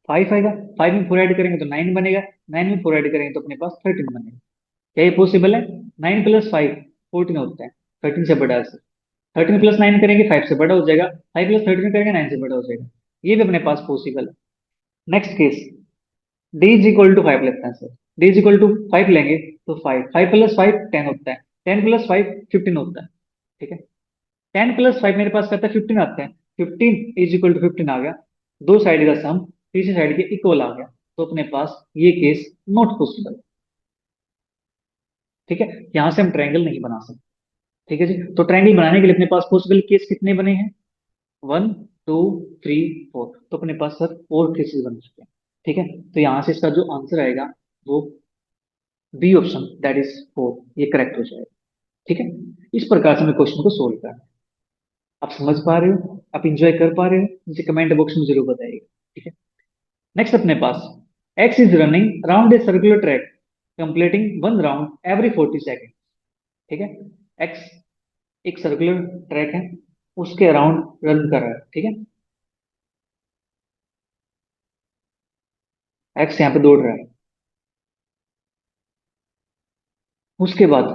5 आएगा। 5 में 4 ऐड करेंगे तो 9 बनेगा। 9 में 4 ऐड करेंगे तो अपने पास 13 बनेगा। क्या ये पॉसिबल है? 9 + 5 14 होता है। 13 से बड़ा है सर। 13 + 9 करेंगे 5 से बड़ा हो जाएगा। 5 + 13 करेंगे 9 से बड़ा हो जाएगा। ये भी अपने पास पॉसिबल है। Next case, D is equal to 5 लेते हैं sir. D is equal to 5 लेंगे तो 5 5 + 5 10 होता है। 10 + 5 15 होता है। ठीक है। 10 + 5 मेरे पास कहता है 15 आता है। 15 इज इक्वल टू 15 आ गया। दो साइड का सम तीसरी साइड के इक्वल आ गया। तो अपने पास ये केस नॉट पॉसिबल। ठीक है। यहां से हम ट्रायंगल नहीं बना सकते। ठीक है जी। तो ट्रायंगल बनाने के लिए अपने पास पॉसिबल केस कितने बने हैं? 1 2 3 4। तो अपने पास सर 4 केसेस बन चुके हैं। ठीक है। तो यहां से इसका जो आंसर आएगा वो बी ऑप्शन, दैट इज 4, ये करेक्ट हो जाएगा। ठीक है। इस प्रकार से हमें क्वेश्चन को सोल्व करना है। आप समझ पा रहे हो, आप इंजॉय कर पा रहे हो, मुझे कमेंट बॉक्स में जरूर बताइएगा। ठीक है। नेक्स्ट अपने पास, X is running around a circular track completing one round every 40 second. ठीक है। एक्स एक सर्कुलर ट्रैक है, उसके अराउंड रन कर रहा है। ठीक है। एक्स यहाँ पे दौड़ रहा है। उसके बाद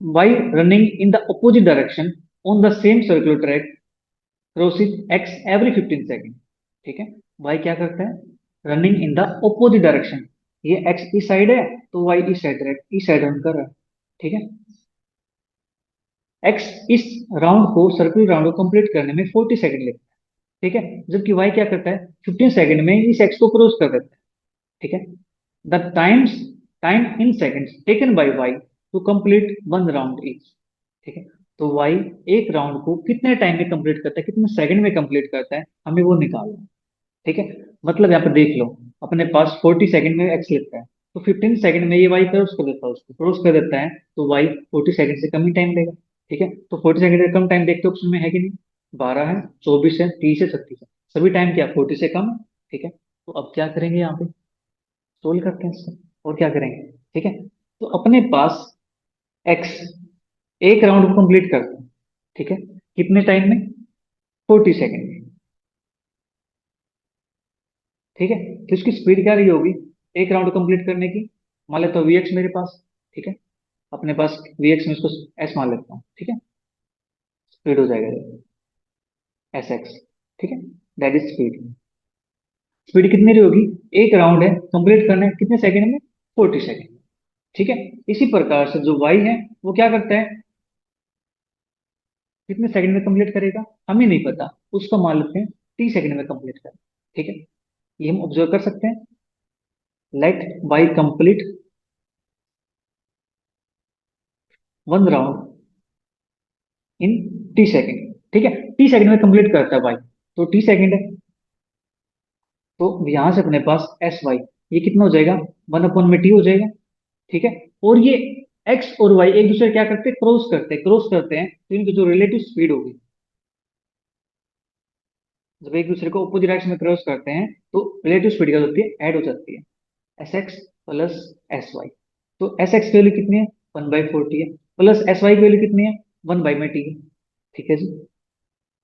Y running in the opposite direction on the same circular track crosses X every 15 second. ठीक है। वाई क्या करता है, running in the opposite direction. ये एक्स इस साइड है तो वाई इस साइड रन कर रहा है। ठीक है। एक्स इस राउंड को, सर्कुलर राउंड को कंप्लीट करने में 40 सेकेंड लेता है। ठीक है। जबकि वाई क्या करता है, 15 सेकेंड में इस एक्स को क्रॉस कर देता है। ठीक है। The times, time in seconds taken by Y to complete one round is. ठीक है। तो वाई एक राउंड को कितने टाइम में कंप्लीट करता है, कितने सेकंड में कंप्लीट करता है, हमें वो निकालना है। ठीक है। मतलब यहाँ पे देख लो, अपने पास 40 सेकंड में एक्स लेता है, तो 15 सेकंड में ये वाई क्रॉस कर देता है, उसको क्रॉस कर देता है तो वाई 40 सेकंड से कम ही टाइम लेगा। ठीक है। तो 40 सेकंड से कम टाइम देखते ऑप्शन में है कि नहीं? 12 है, 24 है, 30 है, 36 है। सभी टाइम क्या 40 से कम है। ठीक है। तो अब क्या करेंगे यहाँ पे, सोल्व करते हैं इसको। और क्या करेंगे? ठीक है। तो अपने पास एक्स एक राउंड को कंप्लीट करता है। ठीक है। कितने टाइम में? 40 सेकंड में। ठीक है। तो इसकी स्पीड क्या रही होगी एक राउंड कंप्लीट करने की? मान लेता हूँ वी एक्स मेरे पास। ठीक है। अपने पास वी एक्स में इसको एस मान लेता हूँ। ठीक है। स्पीड हो जाएगा एस एक्स। ठीक है। That is speed. स्पीड कितनी रही होगी, एक राउंड है कंप्लीट करना है कितने सेकंड में? 40 सेकंड। ठीक है। इसी प्रकार से जो वाई है वो क्या करता है, कितने सेकंड में कंप्लीट करेगा हमें नहीं पता, उसको मान लेते हैं 30 सेकंड में कंप्लीट करें। ठीक है। ये हम ऑब्जर्व कर सकते हैं। Let Y complete one round in T second. ठीक है। टी सेकंड में कंप्लीट करता है वाई, तो टी सेकंड है। तो यहां से अपने पास एस वाई, ये कितना हो जाएगा, 1 में टी हो जाएगा। ठीक है। और ये एक्स और वाई एक दूसरे क्या करते हैं, क्रॉस करते हैं, तो इनकी जो रिलेटिव स्पीड होगी, जब एक दूसरे को अपोजिट डायरेक्शन में क्रॉस करते हैं तो रिलेटिव स्पीड क्या होती है, ऐड हो जाती है। S X plus S Y. तो एस एक्स की वैल्यू कितनी है, 1/40 है। प्लस एस वाई की वैल्यू कितनी है, 1/में टी है। ठीक है जी।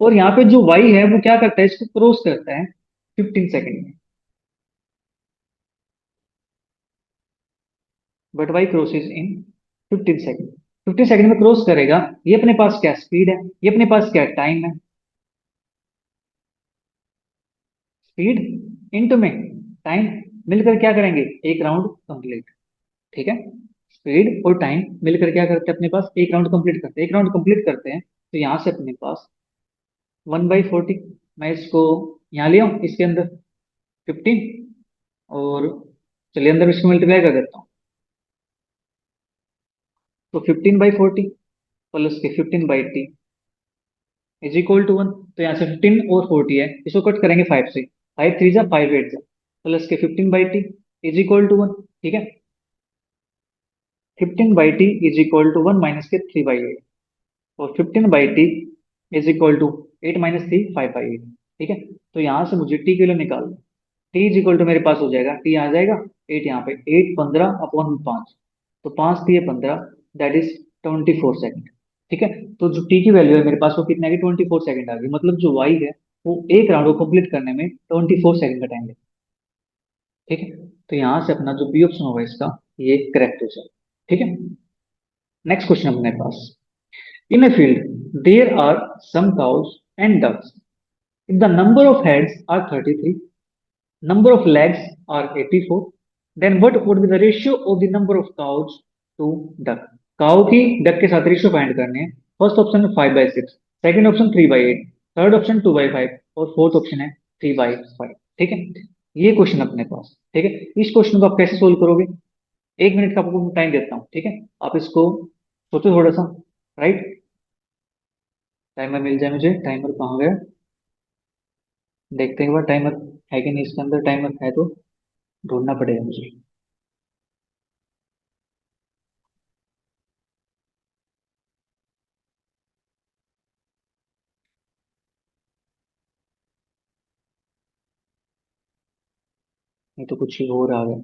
और यहाँ पे जो वाई है वो क्या करता है, इसको क्रॉस करता है 15 सेकंड में। But why crosses in 15 second. 15 second में क्रॉस करेगा। ये अपने पास क्या स्पीड है, ये अपने पास क्या टाइम है। स्पीड इंटू में टाइम मिलकर क्या करेंगे, एक राउंड कंप्लीट। ठीक है। स्पीड और टाइम मिलकर क्या करते हैं, अपने पास एक राउंड कंप्लीट करते हैं। एक राउंड कंप्लीट करते हैं तो यहां से अपने पास 1/40, मैं इसको यहाँ ले आऊं इसके अंदर 15, और चलिए अंदर इसको मल्टीप्लाई कर देता हूँ। तो 15/40 प्लस के 15/t इज इक्वल टू 1। तो यहाँ से 15 और 40 है, इसको कट करेंगे 5 से। फाइव थ्री जा फाइव एट जा प्लस के 15/t is equal to one. ठीक है, 15/t is equal to one minus के 3/8, और 15/t इज इक्वल टू 8 - 3 5/8। ठीक है, तो यहाँ से मुझे टी किलो निकालना। टी इज इक्वल टू मेरे पास हो जाएगा, टी आ जाएगा 8 यहाँ पे, 8 15/5, तो 5 × 3 = 15, दैट इज 24 सेकंड। ठीक है, तो जो टी की वैल्यू है मेरे पास वो कितना है, 24 सेकंड आ गई। मतलब जो वाई है वो एक राउंड को कंप्लीट करने में 24 सेकंड का टाइम लगेगा। ठीक है, तो यहाँ से अपना जो बी ऑप्शन होगा इसका, ये करेक्ट हो जाए। ठीक है, नेक्स्ट क्वेश्चन अपने पास। In a field, there are some cows and ducks. If the number of heads are 33, number of legs are 84, then what would be the ratio of the number of cows to duck? Cow की duck के साथ ratio find करने हैं। First option है 5/6, second option 3/8, third option 2/5, और fourth option है 3/5। ठीक है, ये क्वेश्चन अपने पास। ठीक है, इस क्वेश्चन को आप कैसे सोल्व करोगे? 1 मिनट का आपको टाइम देता हूँ। ठीक है, आप इसको सोचो थोड़ा सा। राइट, टाइमर मिल जाए मुझे, टाइमर कहाँ गया? देखते हैं एक बार टाइमर है कि नहीं इसके अंदर। टाइमर है तो ढूंढना पड़ेगा मुझे। नहीं तो कुछ ही हो रहा है।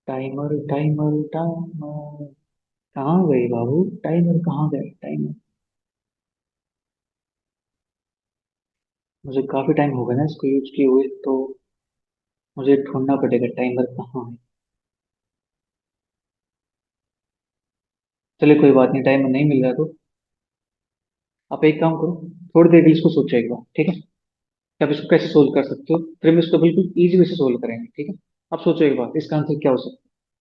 टाइमर टाइमर टाइमर कहाँ गई बाबू? टाइमर कहाँ गए? टाइमर, मुझे काफी टाइम हो गया ना इसको यूज किए हुए, तो मुझे ढूंढना पड़ेगा टाइमर कहाँ है। चलिए कोई बात नहीं, टाइमर नहीं मिल रहा तो आप एक काम करो, थोड़ी देर के लिए इसको सोचो एक बार। ठीक है, कि आप इसको कैसे सोल्व कर सकते हो, फिर हम इसको बिल्कुल इजी वे से सोल्व करेंगे। ठीक है, आप सोचो एक बार इसका आंसर क्या हो सकता है।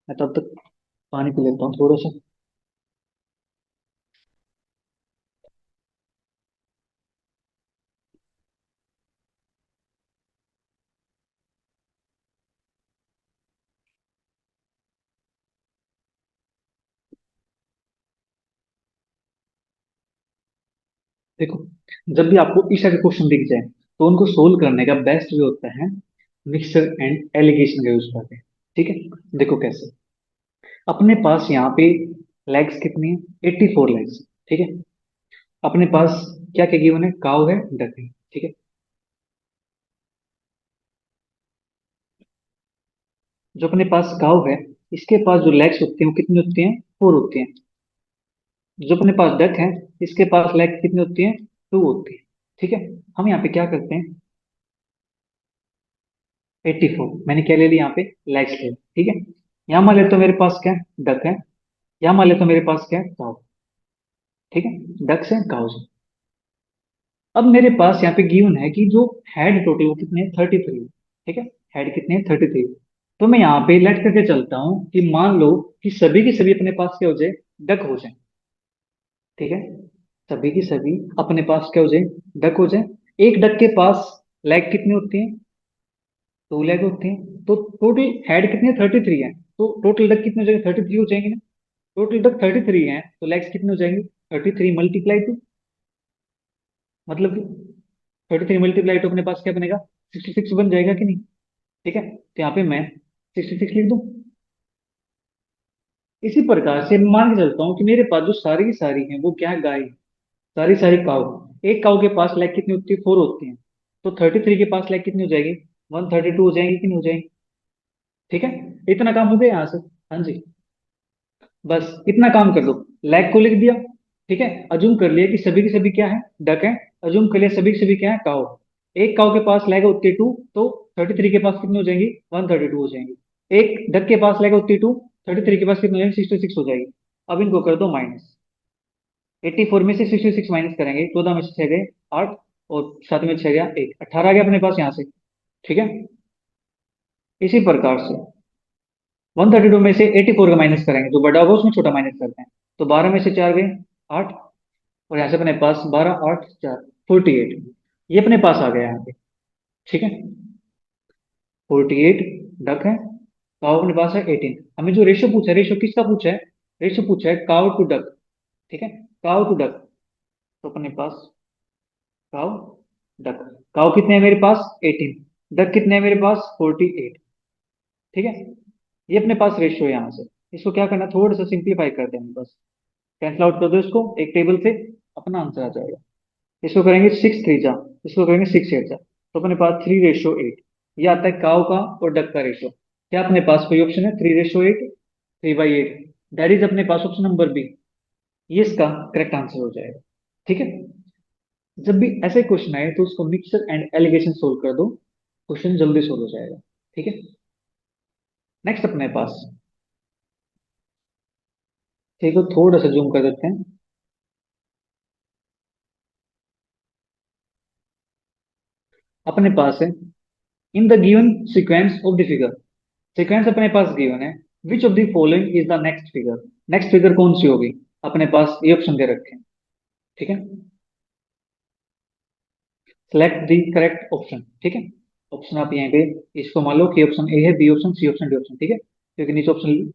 मैं तब तक पानी पी लेता हूँ थोड़ा सा। देखो, जब भी आपको इस तरह के क्वेश्चन दिख जाए तो उनको सोल्व करने का बेस्ट वे होता है मिक्सर एंड एलिगेशन का यूज करके। ठीक है, देखो कैसे। अपने पास यहाँ पे लेग्स कितनी है? 84 लेग्स। ठीक है, अपने पास क्या क्या गिवन है? काउ है, डक है। ठीक है, जो अपने पास काउ है इसके पास जो लेग्स होते हैं वो कितनी होती हैं? 4 होती हैं। जो अपने पास डक है इसके पास लेग कितनी होती हैं? 2 होती है। ठीक है, हम यहाँ पे क्या करते हैं, 84 मैंने क्या ले लिया यहाँ पे? लेग्स ले लिया। ठीक है, यहाँ मान लेते तो मेरे पास क्या है? डक है। यहाँ मान लेते तो मेरे पास क्या है? काउ। ठीक है, डक्स है, काउस है। अब मेरे पास यहाँ पे गिवन है कि जो हेड टोटल वो कितने हैं? 33। ठीक है, हेड कितने हैं? 33। तो मैं यहाँ पे लेट करके चलता हूँ कि मान लो कि सभी की सभी अपने पास क्या हो जाए? डक हो जाए। ठीक है, सभी की सभी अपने पास क्या हो जाए? डक हो जाए। एक डक के पास लेग कितनी होती है? 2 लेग होती हैं। तो टोटल हेड कितने? 33 है, तो टोटल डक कितने हो जाएंगे? 33 हो जाएंगे ना। टोटल डक 33 है तो लेग्स कितने हो जाएंगे? 33 मल्टीप्लाई 2, मतलब 33 मल्टीप्लाई 2 अपने पास क्या बनेगा? 66 बन जाएगा कि नहीं? ठीक है, तो यहाँ पे मैं 66 लिख दूं। इसी प्रकार से मान के चलता हूँ कि मेरे पास जो सारी की सारी हैं वो क्या है? गाय। सारी सारी काऊ। एक काऊ के पास लेग कितनी होती है? 4 होती है। तो 33 के पास लेग कितनी हो जाएगी? 132 हो जाएंगी कि नहीं हो जाएंगी? ठीक है, इतना काम हो गया यहाँ से। हाँ जी, बस इतना काम कर दो। लैग को लिख दिया। ठीक है, अज्यूम कर लिया कि सभी के सभी क्या है? डक है। अज्यूम कर लिया सभी के सभी क्या है? काउ। एक काउ के पास लैग होती है 2, तो 33 के पास कितनी हो जाएंगी? 132 हो जाएंगी। एक डक के पास लैग होती है 2, 33 के पास कितनी हो जाएंगी? 66 हो जाएगी। अब इनको कर दो माइनस। 84 में से 66 माइनस करेंगे, 14 में से 6 गए 8, और 7 में 6 गया 1, 18 आ गया अपने पास यहाँ से। ठीक है, इसी प्रकार से 132 में से 84 का माइनस करेंगे, जो बड़ा होगा उसमें छोटा माइनस करते हैं। तो 12 में से 4 गए 8, और यहाँ से अपने पास 12 8 4 48, ये अपने पास आ गया यहाँ पे। ठीक है, 48 डक है, तो अपने पास है 18। हमें जो रेशियो पूछा है, रेशियो किसका पूछा है? रेशियो पूछा है काउ टू डक, ठीक है, काउ टू डक। तो अपने पास काउ डक, काउ कितने हैं मेरे पास 18, डक कितने हैं मेरे पास 48, ठीक है। ये अपने पास रेशियो है यहाँ से। इसको क्या करना, थोड़ा सा सिंप्लीफाई कर देंगे बस, कैंसिल आउट कर दो इसको एक टेबल से, अपना आंसर आ जाएगा। इसको करेंगे 6 3 जा, इसको करेंगे 6 8 जा, तो अपने पास 3:8। ये आता है काउ का और डक का रेशियो। क्या अपने पास कोई ऑप्शन है 3:8, 3/8? दैट इज अपने पास ऑप्शन नंबर बी, ये इसका करेक्ट आंसर हो जाएगा, ठीक है। जब भी ऐसे क्वेश्चन आए तो उसको मिक्सर एंड एलिगेशन सोल्व कर दो, क्वेश्चन जल्दी सोल्व हो जाएगा, ठीक है। नेक्स्ट अपने पास, ठीक है, थोड़ा सा जूम कर देते हैं। अपने पास है in the given sequence of the figure, sequence अपने पास गिवन है, विच of the following is the next figure, next figure कौन सी होगी? अपने पास ये ऑप्शन दे रखे हैं, ठीक है। सेलेक्ट द करेक्ट ऑप्शन, ठीक है। ऑप्शन आप यहाँ पे इसको मान लो कि ऑप्शन ए है, B option, C option, D option, ठीक है, क्योंकि नीचे ऑप्शन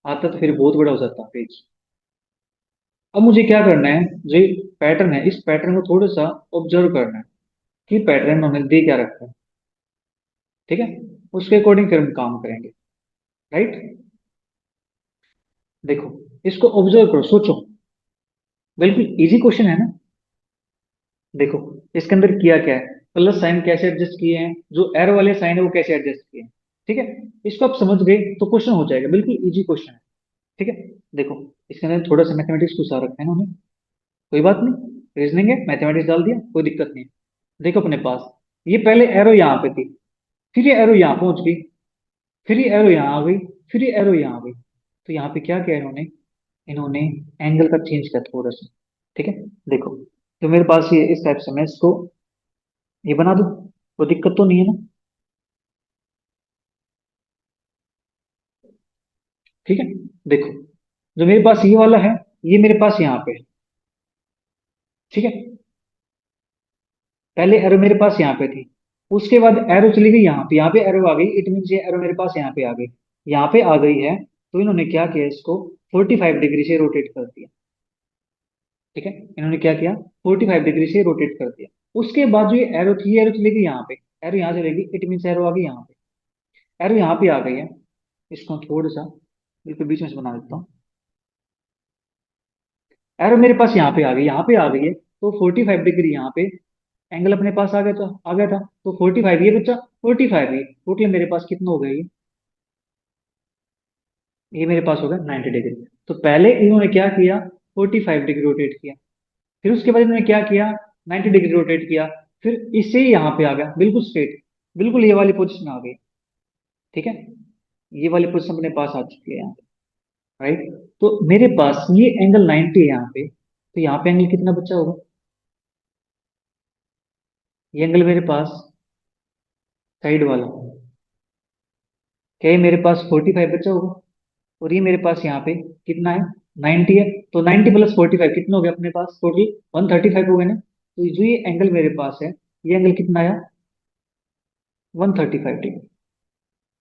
आता तो फिर बहुत बड़ा हो जाता पेज। अब मुझे क्या करना है, जो पैटर्न है इस पैटर्न को थोड़ा सा ऑब्जर्व करना है कि पैटर्न उन्होंने दे क्या रखा है, ठीक है। उसके अकॉर्डिंग फिर हम काम करेंगे, राइट। देखो, इसको ऑब्जर्व करो, सोचो, बिल्कुल इजी क्वेश्चन है ना। देखो, इसके अंदर किया क्या है, प्लस साइन कैसे एडजस्ट किए हैं, जो एरो वाले साइन है वो कैसे एडजस्ट किए हैं, ठीक है। इसको आप समझ गए तो क्वेश्चन हो जाएगा, बिल्कुल इजी क्वेश्चन है, ठीक है। देखो, इसके अंदर थोड़ा सा मैथमेटिक्स घुसा रखा है ना उन्होंने, कोई बात नहीं, रीजनिंग है, मैथमेटिक्स डाल दिया, कोई दिक्कत नहीं है। देखो अपने पास, ये पहले एरो यहाँ पे थी, फिर ये एरो यहाँ पहुंच गई, फिर ये एरो यहाँ आ गई, फिर ये एरो यहाँ आ गई। तो यहाँ पे क्या किया इन्होंने, इन्होंने एंगल का चेंज किया थोड़ा सा, ठीक है। देखो, तो मेरे पास ये इस टाइप से मैं इसको ये बना दूं, कोई दिक्कत तो नहीं है ना, ठीक है। देखो, जो मेरे पास ये वाला है, ये मेरे पास यहाँ पे है, ठीक है। पहले एरो मेरे पास यहाँ पे थी, उसके बाद एरो चली गई यहाँ पे एरो आ गई, इट मीन ये एरो मेरे पास यहाँ पे आ गई, यहाँ पे आ गई है। तो इन्होंने क्या किया, इसको 45 डिग्री से रोटेट कर दिया, ठीक है। इन्होंने क्या किया, 45 डिग्री से रोटेट कर दिया। उसके बाद जो ये एरो थी, एरो चली गई यहाँ पे, एरो यहाँ चलेगी, इट मीन एरो आ गई यहाँ पे, एरो यहाँ पे आ गई है। इसको थोड़ा सा बिल्कुल बीच में से बना देता हूँ। एरो मेरे पास यहाँ पे आ गई, यहाँ पे आ गई है, तो 45 डिग्री यहाँ पे एंगल अपने पास आ गया था, तो 45 ये बच्चा, 45 ये टोटल मेरे पास कितना हो गया, ये मेरे पास होगा 90 डिग्री। तो पहले इन्होंने क्या किया, 45 डिग्री रोटेट किया, फिर उसके बाद इन्होंने क्या किया, 90 डिग्री रोटेट किया, फिर इससे ही यहाँ पे आ गया बिल्कुल स्ट्रेट, बिल्कुल ये वाली पोजीशन आ गई, ठीक है। ये वाली पोजीशन अपने पास आ चुकी है यहाँ पे, राइट। तो मेरे पास ये एंगल 90 है यहाँ पे, तो यहाँ पे एंगल कितना बचा होगा, ये एंगल मेरे पास साइड वाला, क्या ये मेरे पास 45 बचा होगा, और ये मेरे पास यहाँ पे कितना है, 90 है। तो 90 प्लस 45 कितना हो गया अपने पास, टोटल 135 हो गए ना। तो जो ये एंगल मेरे पास है, ये एंगल कितना आया, 135 डिग्री,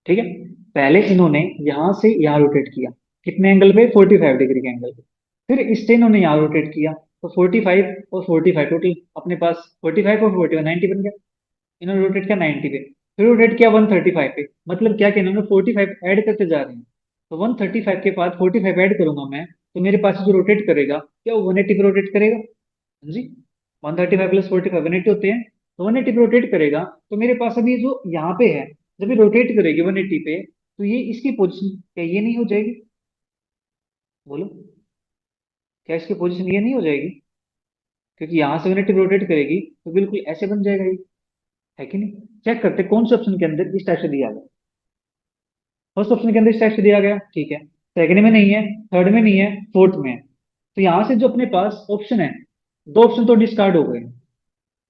ठीक है। पहले इन्होंने यहाँ से यहाँ रोटेट किया, कितने एंगल पे, 45 डिग्री के एंगल पे, फिर इससे इन्होंने यहाँ रोटेट किया, तो 45 और 45 टोटल अपने पास 45 और 45 90 बन गया। इन्होंने रोटेट किया 90 पे, फिर रोटेट किया 135 पे, मतलब क्या कि इन्होंने 45 ऐड करते जा रहे हैं। तो 135 के बाद 45 ऐड करूंगा मैं, तो मेरे पास जो रोटेट करेगा, क्या वो 180 पे रोटेट करेगा? हाँ जी, 135 प्लस 45 180 होते हैं, तो 180 पे रोटेट करेगा। तो मेरे पास अभी जो यहाँ पे है, जब ये रोटेट करेगी 180 पे, तो ये इसकी पोजीशन क्या ये नहीं हो जाएगी, बोलो, क्या इसकी पोजीशन ये नहीं हो जाएगी? क्योंकि यहाँ से 180 रोटेट करेगी, तो बिल्कुल ऐसे बन जाएगा ये, है कि नहीं? चेक करते कौन से ऑप्शन के अंदर इस टाइप से दिया गया। फर्स्ट ऑप्शन के अंदर इस टाइप से दिया गया, ठीक है। सेकंड में नहीं है, थर्ड में नहीं है, फोर्थ में है। तो यहां से जो अपने पास ऑप्शन है, दो ऑप्शन तो डिस्कार्ड हो गए,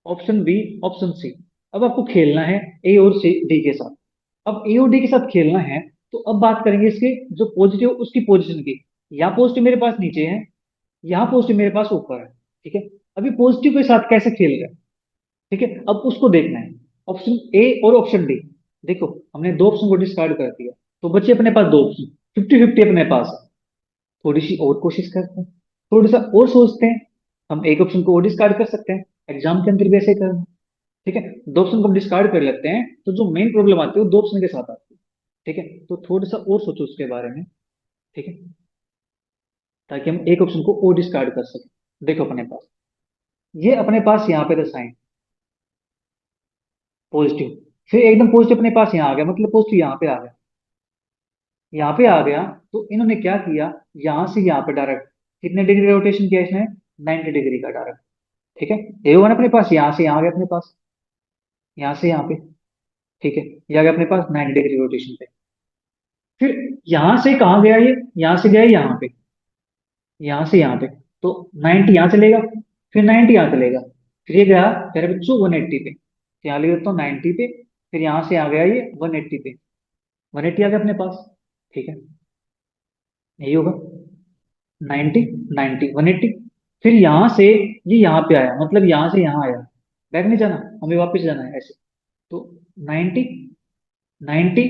ऑप्शन बी, ऑप्शन सी। अब आपको खेलना है ए और सी डी के साथ। अब ए और डी के साथ खेलना है, तो अब बात करेंगे इसके जो पॉजिटिव उसकी पोजीशन की। यहाँ पॉजिटिव मेरे पास नीचे है, यहाँ पॉजिटिव मेरे पास ऊपर है, ठीक है। अभी पॉजिटिव के साथ कैसे खेल रहे हैं, ठीक है, अब उसको देखना है। ऑप्शन ए और ऑप्शन डी, देखो हमने दो ऑप्शन को डिस्कार्ड कर दिया, तो बचे अपने पास दो ऑप्शन, 50-50 अपने पास है। थोड़ी सी और कोशिश करते हैं, थोड़ा सा और सोचते हैं। हम एक ऑप्शन को और डिस्कार्ड कर सकते हैं, एग्जाम के अंदर भी ऐसे करना। ठीक है, दो ऑप्शन को हम डिस्कार्ड कर लेते हैं तो जो मेन प्रॉब्लम आती है वो दो ऑप्शन के साथ आती है। ठीक है, तो थोड़ा सा और सोचो उसके बारे में। ठीक है, ताकि हम एक ऑप्शन को और डिस्कार्ड कर सकें। देखो अपने पास, ये अपने पास यहाँ पे था साइन पॉजिटिव, फिर एकदम पॉजिटिव अपने पास यहाँ आ गया, मतलब पॉजिटिव यहाँ पे आ गया, यहाँ पे आ गया। तो इन्होंने क्या किया, यहाँ से यहाँ पे डायरेक्ट कितने डिग्री रोटेशन किया इसने, 90 डिग्री का डायरेक्ट। ठीक है, ये हुआ ना अपने पास, यहाँ से यहाँ आ गया अपने पास, यहाँ से यहाँ पे। ठीक है, ये आ गया अपने पास 90 डिग्री रोटेशन पे। फिर यहाँ से कहाँ गया ये, यहाँ से गया ये यहाँ पे, यहाँ से यहाँ पे। तो 90 यहाँ चलेगा, फिर 90 यहाँ चलेगा, फिर ये गया मेरे बच्चों 180 पे। तो यहाँ लिख देता हूँ 90 पे, फिर यहाँ से आ गया ये 180 पे, 180 आ गया अपने पास। ठीक है, यही होगा 90, 90, 180। फिर यहाँ से ये यहाँ पे आया, मतलब यहाँ से यहाँ आया, बैक नहीं जाना, हमें वापस जाना है ऐसे। तो 90, 90,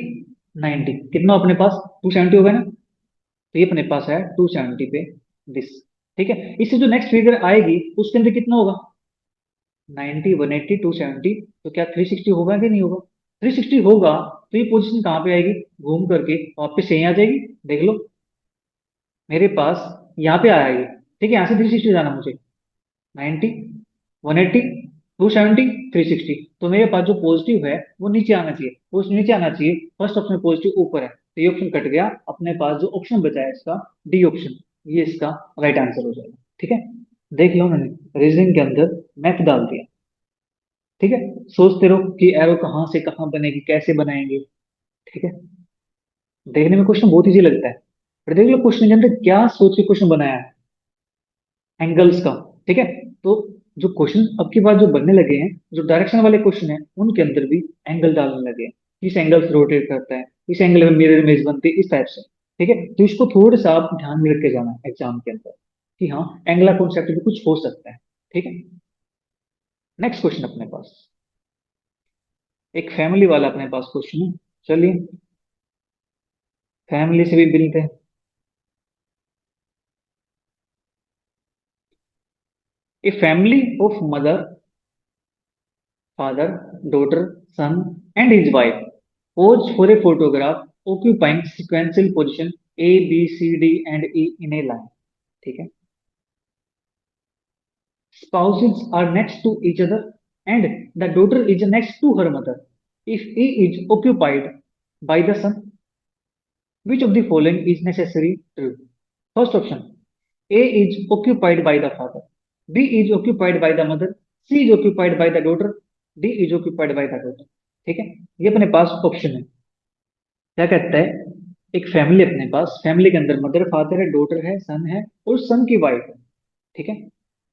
90 कितना अपने पास 270 हो गया ना। तो ये अपने पास है 270 पे दिस। ठीक है, इससे जो नेक्स्ट फिगर आएगी उसके अंदर कितना होगा, 90, 180, 270, तो क्या 360 होगा कि नहीं होगा, 360 होगा। तो ये पोजीशन कहाँ पे आएगी, घूम करके वापस यहीं आ जाएगी। देख लो मेरे पास यहाँ पे आया ये। ठीक है, यहाँ से 360 जाना मुझे, 90, 180, 270, 360। तो मेरे पास जो पॉजिटिव है वो नीचे आना चाहिए, वो नीचे आना चाहिए, फर्स्ट ऑप्शन पॉजिटिव ऊपर है, तो ये ऑप्शन कट गया। अपने पास जो ऑप्शन बचा है इसका, डी ऑप्शन, ये इसका राइट आंसर हो जाएगा। ठीक है, देख लो मैंने रीजनिंग के अंदर मैथ डाल दिया। ठीक है, सोचते रहो कि एरो कहाँ से कहाँ बनेगी, कैसे बनाएंगे। ठीक है, देखने में क्वेश्चन बहुत इजी लगता है, पर देख लो क्वेश्चन के अंदर क्या सोच के क्वेश्चन बनाया है, एंगल्स का। ठीक है, तो जो क्वेश्चन अब की बार जो बनने लगे हैं, जो डायरेक्शन वाले क्वेश्चन हैं उनके अंदर भी एंगल डालने लगे हैं, किस एंगल से रोटेट करता है, इस एंगल में मिरर इमेज बनती है, इस टाइप से। ठीक है, तो इसको थोड़ा सा आप ध्यान में रख के जाना एग्जाम के अंदर, कि हाँ एंगुलर कॉन्सेप्ट भी कुछ हो सकता है। ठीक है, नेक्स्ट क्वेश्चन अपने पास, एक फैमिली वाला अपने पास क्वेश्चन है। चलिए फैमिली से भी मिलते हैं। A family of mother, father, daughter, son, and his wife pose for a photograph occupying sequential position A, B, C, D, and E in a line. ठीक है, spouses are next to each other, and the daughter is next to her mother. If A is occupied by the son, which of the following is necessary true? First option, A is occupied by the father, B is occupied by the mother, C is occupied by the daughter, D is occupied by the daughter. ठीक है, ये अपने पास option है। क्या कहता है, एक family अपने पास, फैमिली के अंदर मदर फादर है, डॉटर है, सन है, और सन की वाइफ है। ठीक है,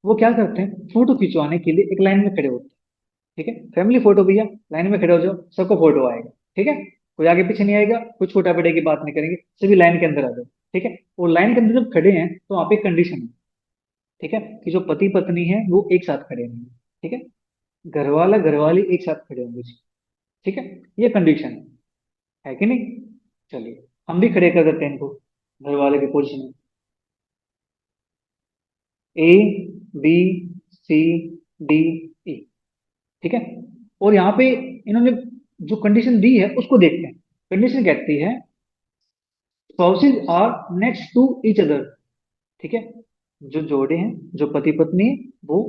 वो क्या करते हैं, फोटो खिंचवाने के लिए एक लाइन में खड़े होते हैं। ठीक है, फैमिली फोटो भैया, लाइन में खड़े हो जाओ, सबको फोटो आएगा। ठीक है, कोई आगे पीछे नहीं आएगा, कोई छोटा बड़े की बात नहीं करेंगे, सभी लाइन के अंदर आ जाओ। ठीक है, और लाइन के अंदर जब खड़े हैं तो वहाँ पे एक कंडीशन है। ठीक है, कि जो पति पत्नी है वो एक साथ खड़े होंगे। ठीक है, घरवाला घरवाली एक साथ खड़े होंगे जी। ठीक है, ये कंडीशन है कि नहीं। चलिए हम भी खड़े कर देते हैं इनको घरवाले की पोजीशन में, ए, बी, सी, डी, ई। ठीक है, और यहाँ पे इन्होंने जो कंडीशन दी है उसको देखते हैं। कंडीशन कहती है spouses are next to each other. ठीक है, जो जोड़े हैं, जो पति पत्नी है, वो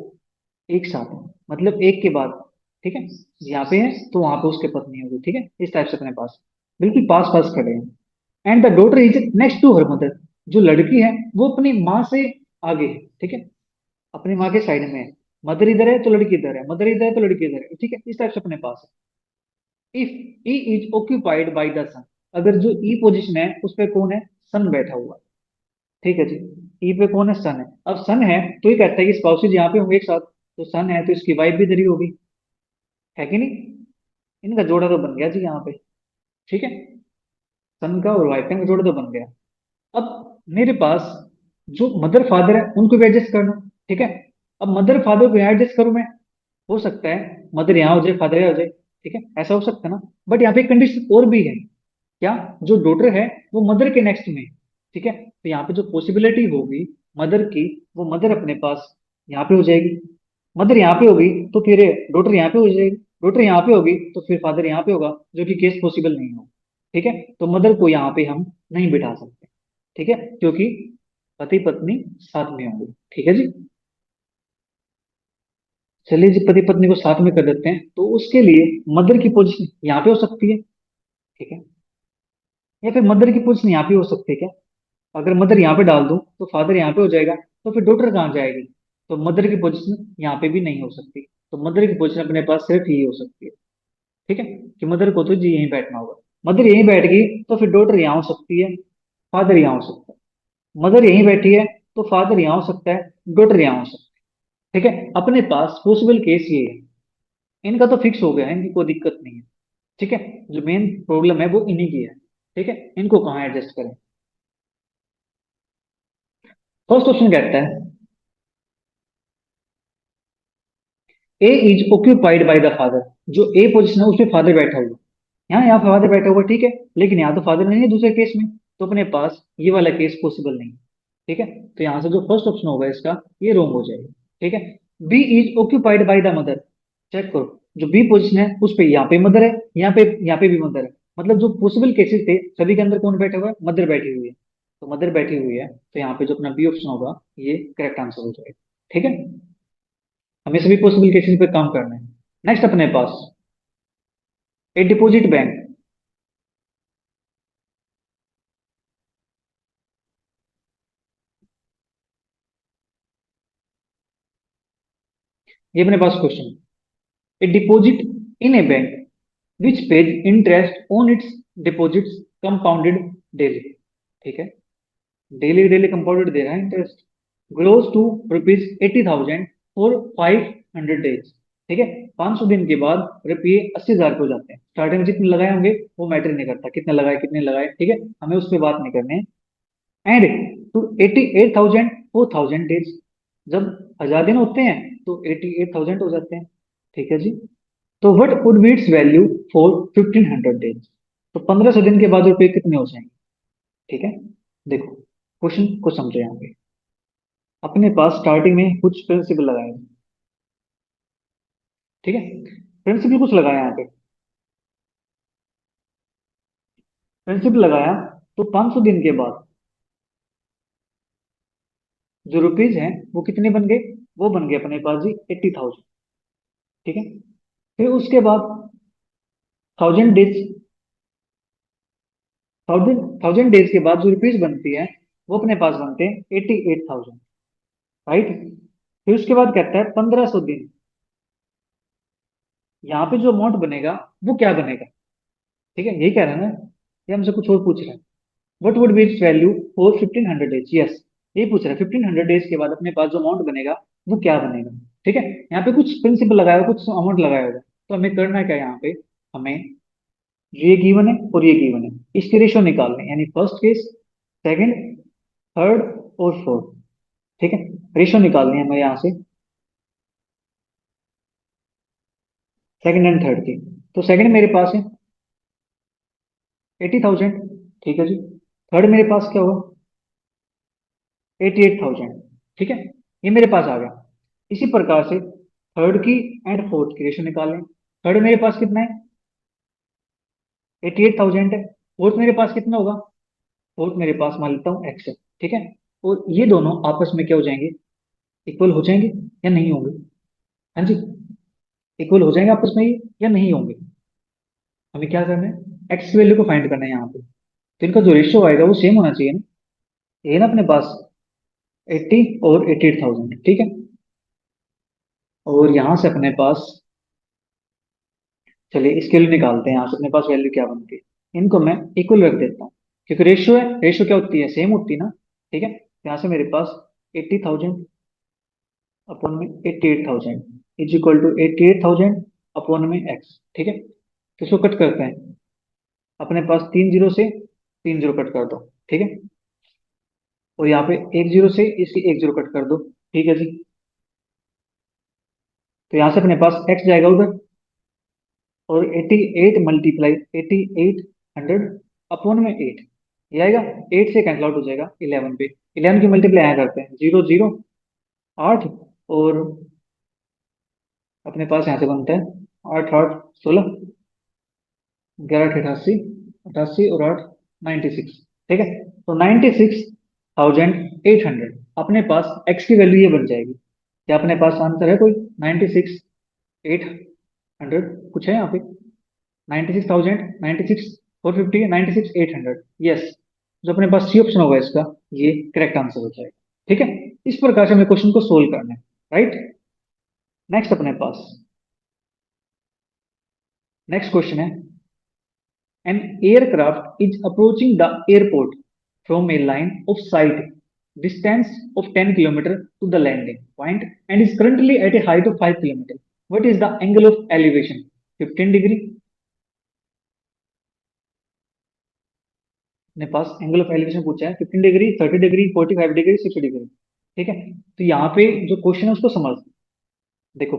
एक साथ है, मतलब एक के बाद। ठीक है, यहाँ पे है तो वहां पे उसके पत्नी होगी। ठीक है, इस टाइप से अपने पास बिल्कुल पास पास खड़े हैं। And the daughter is next to her mother, जो लड़की है वो अपनी माँ से आगे है। ठीक है, अपनी माँ के साइड में है, मदर इधर है तो लड़की इधर है, मदर इधर है तो लड़की इधर है। ठीक है, इस टाइप से अपने पास है। If E is occupied by the son, अगर जो ई पोजिशन है उस पे कौन है, सन बैठा हुआ है। ठीक है जी, ई पे कौन है, सन है। अब सन है तो ये कहता है कि स्पाउसेज यहाँ पे होंगे एक साथ, तो सन है तो इसकी वाइफ भी इधर ही होगी, है कि नहीं। इनका जोड़ा तो बन गया जी यहाँ पे। ठीक है, सन का और वाइफ का इनका जोड़ा तो बन गया। अब मेरे पास जो मदर फादर है उनको भी एडजस्ट करना। ठीक है, अब मदर फादर को यहाँ एडजस्ट करूं मैं, हो सकता है मदर यहाँ हो जाए फादर यहाँ हो जाए। ठीक है, ऐसा हो सकता है ना, बट यहाँ पे कंडीशन और भी है। क्या, जो डॉटर है वो मदर के नेक्स्ट में है। ठीक है, तो यहाँ पे जो पॉसिबिलिटी होगी मदर की, वो मदर अपने पास यहाँ पे हो जाएगी। मदर यहाँ पे होगी तो फिर डॉटर यहाँ पे हो जाएगी। डॉटर यहाँ पे होगी तो फिर फादर यहाँ पे होगा, जो कि केस पॉसिबल नहीं हो। ठीक है, तो मदर को यहाँ पे हम नहीं बिठा सकते। ठीक है, क्योंकि पति पत्नी साथ में होंगे। ठीक है जी। चलिए जी, पति पत्नी को साथ में कर देते हैं, तो उसके लिए मदर की पोजीशन यहाँ पे हो सकती है। ठीक है, या फिर मदर की पोजीशन यहाँ पे हो सकती है क्या? अगर मदर यहाँ पे डाल दूं तो फादर यहाँ पे हो जाएगा, तो फिर डॉटर कहाँ जाएगी? तो मदर की पोजीशन यहाँ पे भी नहीं हो सकती। तो मदर की पोजीशन अपने पास सिर्फ यही हो सकती है। ठीक है, कि मदर को तो जी यहीं बैठना होगा। मदर यहीं बैठ गई तो फिर डॉटर यहाँ हो सकती है, फादर यहाँ हो सकता है। मदर यहीं बैठी है तो फादर यहाँ हो सकता है, डॉटर यहाँ हो सकता है। ठीक है, अपने पास पॉसिबल केस ये है। इनका तो फिक्स हो गया है, इनकी कोई दिक्कत नहीं है। ठीक है, जो मेन प्रॉब्लम है वो इन्हीं की है। ठीक है, इनको कहाँ एडजस्ट करें? फर्स्ट क्वेश्चन कहता है, A is occupied by the father. जो ए पोजिशन है उसमें फादर बैठा हुआ, यहाँ फादर बैठा हुआ, ठीक है, लेकिन यहाँ तो फादर नहीं है दूसरे केस में, तो अपने पास ये वाला केस पॉसिबल नहीं। ठीक है, तो यहाँ से जो फर्स्ट ऑप्शन होगा इसका, ये रॉन्ग हो जाएगा। ठीक है, B is occupied by the mother. Check करो, जो बी पोजिशन है उस पे यहाँ पे मदर है, यहाँ पे भी मदर है। मतलब जो पॉसिबल केसेस थे सभी के अंदर कौन बैठा हुआ है? मदर बैठी हुई है। तो मदर बैठी हुई है, तो यहाँ पे जो अपना बी ऑप्शन होगा ये करेक्ट आंसर हो जाएगा। ठीक है, हमें सभी पॉसिबल केसेस पे काम करना है। नेक्स्ट अपने पास ए डिपॉजिट बैंक। ये अपने पास question, a deposit in a bank which pays interest on its deposits compounded daily. ठीक है, डेली डेली कंपाउंडेड दे रहा है interest, grows to rupees 80,000 for 500 days. ठीक है, 500 दिन के बाद रुपये 80,000 हो जाते हैं। स्टार्टिंग में जितने लगाए होंगे वो मैटर नहीं करता, कितने लगाए कितने लगाए, ठीक है, हमें उस पर बात नहीं करनी है। एंड टू 88,000 4,000 डेज, जब 1,000 दिन होते हैं तो 88,000 हो जाते हैं। ठीक है जी, तो what would be it's value for 1,500 days? तो 1,500 दिन के बाद रुपए कितने हो जाएंगे? ठीक है, देखो क्वेश्चन को समझो। यहाँ पे अपने पास स्टार्टिंग में कुछ प्रिंसिपल लगाए। ठीक है, प्रिंसिपल कुछ लगाया यहाँ पे, प्रिंसिपल लगाया, तो 500 दिन के बाद जो रुपीज हैं वो कितने बन गए? वो बन गए अपने पास जी 80,000। ठीक है, फिर उसके बाद 1,000 डेज, 1,000 डेज के बाद जो रुपीज बनती है वो अपने पास बनते हैं 88,000। राइट, फिर उसके बाद कहता है 1,500 दिन, यहाँ पे जो अमाउंट बनेगा वो क्या बनेगा? ठीक है, यही कह रहा है ना, ये हमसे कुछ और पूछ रहा है। What would be it's value for 1,500 days? Yes, यही पूछ रहा है, 1,500 डेज के बाद अपने पास जो अमाउंट बनेगा वो क्या बनेगा। ठीक है, यहाँ पे कुछ प्रिंसिपल लगाया होगा, कुछ अमाउंट लगाया होगा, तो हमें करना क्या है यहाँ पे, हमें ये गिवन है और ये गिवन है, इसके रेशो निकालने हैं, यानी फर्स्ट केस, सेकंड, थर्ड और फोर्थ। ठीक है, रेशो निकालनी है हमें यहाँ से सेकंड एंड थर्ड की। तो सेकंड मेरे पास है 80,000। ठीक है जी, थर्ड मेरे पास क्या होगा? 88,000। ठीक है, ये मेरे पास आ गया। इसी प्रकार से थर्ड की एंड फोर्थ की रेशो निकालें। थर्ड मेरे पास कितना है? 88,000 है। फोर्थ मेरे पास कितना होगा? फोर्थ मेरे पास मान लेता हूँ एक्स है। ठीक है, और ये दोनों आपस में क्या हो जाएंगे? इक्वल हो जाएंगे या नहीं होंगे? हाँ जी, इक्वल हो जाएंगे आपस में ये या नहीं होंगे? हमें क्या करना है, एक्स की वैल्यू को फाइंड करना है यहाँ पे। तो इनका जो रेशियो आएगा वो सेम होना चाहिए ना, ये ना अपने पास 80 और 88,000। ठीक है, और यहाँ से अपने पास, चलिए इसके लिए निकालते हैं, यहाँ से अपने पास वैल्यू क्या बनती है, इनको मैं इक्वल रख देता हूँ, क्योंकि रेशियो है, रेशियो क्या होती है, सेम होती है ना। ठीक है, तो यहाँ से मेरे पास 80,000 अपॉन में 88,000 इज इक्वल टू 88,000 अपॉन में एक्स। ठीक है, तो इसको कट करते हैं, अपने पास 3 जीरो से 3 जीरो कट कर दो। ठीक है, और यहाँ पे 1 जीरो से इसकी 1 जीरो कट कर दो। ठीक है जी, तो यहाँ से अपने पास एक्स जाएगा उधर, और 88 मल्टीप्लाई 8800 अपॉन में 8। ये आएगा, 8 से कैंसिल आउट हो जाएगा 11 पे। 11 की मल्टीप्लाई यहाँ करते हैं, 0 0 8, और अपने पास यहाँ से बनता है 8 8 16, 11 88, 88 और 8 96। ठीक है, तो 96,800 अपने पास एक्स की वैल्यू ये बन जाएगी। क्या अपने पास आंसर है कोई? 96,800 कुछ है यहाँ पे? 96,000, 96,450, 96,800, यस। जो अपने पास सी ऑप्शन होगा इसका, ये करेक्ट आंसर हो जाएगा। ठीक है, इस प्रकार से हमें क्वेश्चन को सोल्व करना है। राइट, नेक्स्ट अपने पास नेक्स्ट क्वेश्चन है, an aircraft is approaching the airport from a line of sight distance of 10 kilometers to the landing point and is currently at a height of 5 kilometers. What is the angle of elevation? 15 degree. अपने पास angle of elevation पूछा है, 15 degree, 30 degree, 45 degree, 60 degree. ठीक है, तो यहाँ पे जो question है उसको समझ। देखो,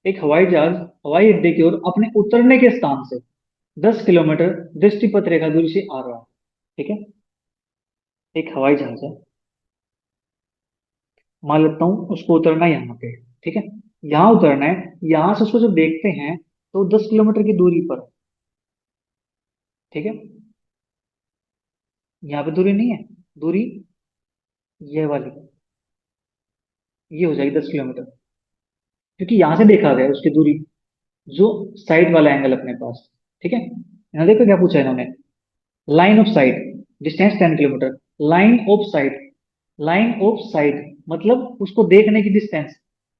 एक हवाई जहाज हवाई अड्डे की ओर अपने उतरने के स्थान से 10 किलोमीटर दृष्टिपथ रेखा दूरी से आ रहा है। ठीक है, एक हवाई जहाज है, मान लेता हूँ उसको उतरना है यहाँ पे। ठीक है, यहाँ उतरना है, यहाँ से उसको जब देखते हैं तो 10 किलोमीटर की दूरी पर है। ठीक है, यहाँ पे दूरी नहीं है, दूरी ये वाली, ये हो जाएगी 10 किलोमीटर, क्योंकि यहाँ से देखा गया है उसकी दूरी, जो साइड वाला एंगल अपने पास। ठीक है, यहाँ देखो क्या पूछा है इन्होंने, line of site distance 10 kilometre, line of site, line of site मतलब उसको देखने की डिस्टेंस।